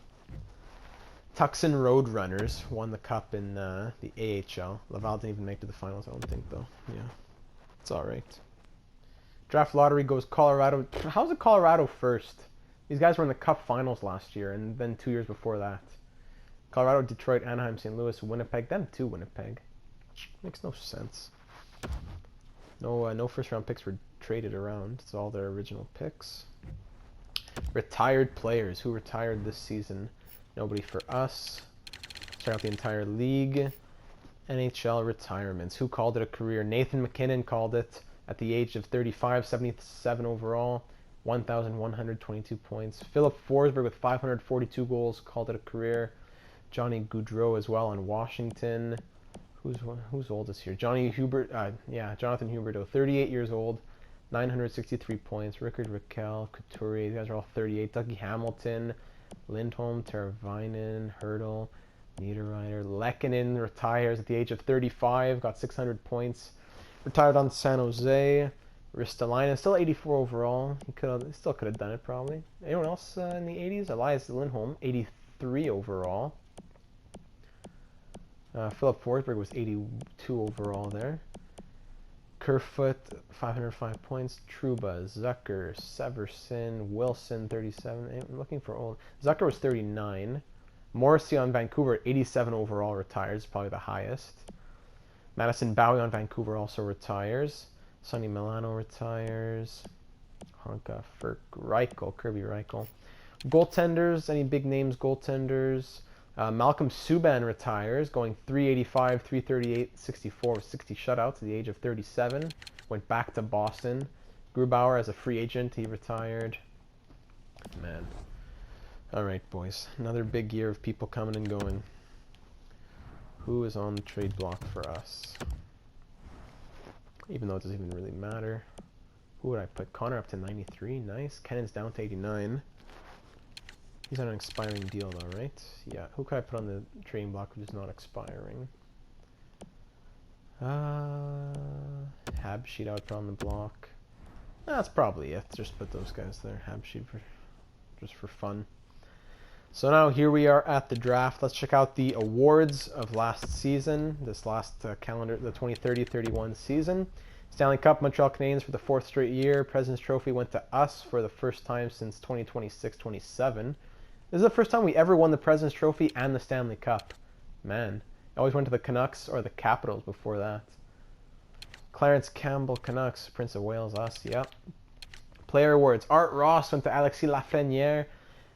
Tucson Roadrunners won the cup in the AHL. Laval didn't even make it to the finals, I don't think, though. Yeah, it's all right. Draft lottery goes Colorado. How's it Colorado first? These guys were in the cup finals last year and then 2 years before that. Colorado, Detroit, Anaheim, St. Louis, Winnipeg. Them too, Winnipeg. Makes no sense. No first round picks were traded around. It's all their original picks. Retired players. Who retired this season? Nobody for us. Check out the entire league. NHL retirements. Who called it a career? Nathan McKinnon called it at the age of 35, 77 overall, 1,122 points. Philip Forsberg with 542 goals called it a career. Johnny Gaudreau as well on Washington. Who's oldest here? Jonathan Huberdeau, 38 years old, 963 points. Rickard Rakell, Couturier, these guys are all 38. Dougie Hamilton, Lindholm, Teravainen, Hurdle, Niederreiter. Lehkonen retires at the age of 35, got 600 points. Retired on San Jose. Ristolainen, still 84 overall. He still could have done it probably. Anyone else in the 80s? Elias Lindholm, 83 overall. Philip Forsberg was 82 overall there. Kerfoot, 505 points. Trouba, Zucker, Severson, Wilson, 37. I'm looking for old. Zucker was 39. Morrissey on Vancouver, 87 overall, retires. Probably the highest. Madison Bowie on Vancouver also retires. Sonny Milano retires. Honka, Ferk, Reichel, Kirby Reichel. Goaltenders, any big names goaltenders? Malcolm Subban retires, going 385, 338, 64 with 60 shutouts at the age of 37. Went back to Boston. Grubauer as a free agent, he retired. Man. Alright, boys. Another big year of people coming and going. Who is on the trade block for us? Even though it doesn't even really matter. Who would I put? Connor up to 93. Nice. Kennan's down to 89. He's on an expiring deal though, right? Yeah. Who could I put on the trading block which is not expiring? Habsheet I would put on the block. That's probably it. Just put those guys there. Habsheet just for fun. So now here we are at the draft. Let's check out the awards of last season. This last calendar, the 2030-31 season. Stanley Cup, Montreal Canadiens for the 4th straight year. President's Trophy went to us for the first time since 2026-27. This is the first time we ever won the President's Trophy and the Stanley Cup. Man, I always went to the Canucks or the Capitals before that. Clarence Campbell, Canucks. Prince of Wales, us, yep. Player awards. Art Ross went to Alexis Lafreniere.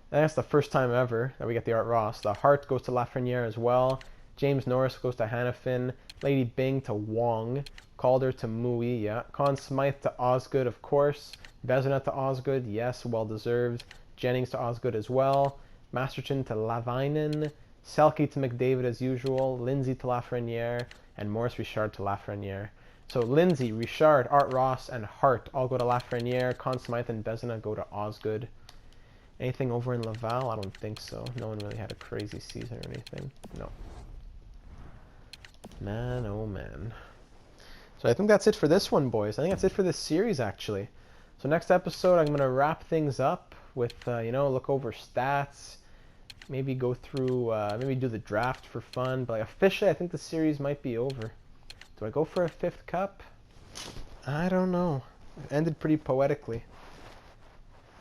That's the first time ever that we get the Art Ross. The Hart goes to Lafreniere as well. James Norris goes to Hanifin. Lady Bing to Wong. Calder to Mui, yeah. Conn Smythe to Osgood, of course. Vezina to Osgood, yes, well deserved. Jennings to Osgood as well. Masterton to Lavainen. Selke to McDavid as usual. Lindsay to Lafreniere. And Maurice Richard to Lafreniere. So Lindsay, Richard, Art Ross, and Hart all go to Lafreniere. Conn Smythe and Vezina go to Osgood. Anything over in Laval? I don't think so. No one really had a crazy season or anything. No. Man, oh man. So I think that's it for this one, boys. I think that's it for this series, actually. So next episode, I'm going to wrap things up with, look over stats. Maybe go through, maybe do the draft for fun. But officially, I think the series might be over. Do I go for a 5th cup? I don't know. It ended pretty poetically.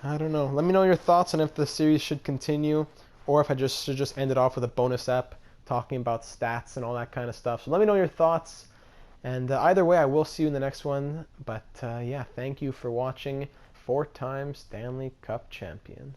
I don't know. Let me know your thoughts on if the series should continue or if I should just end it off with a bonus ep talking about stats and all that kind of stuff. So let me know your thoughts. And either way, I will see you in the next one. But yeah, thank you for watching. 4-time Stanley Cup champions.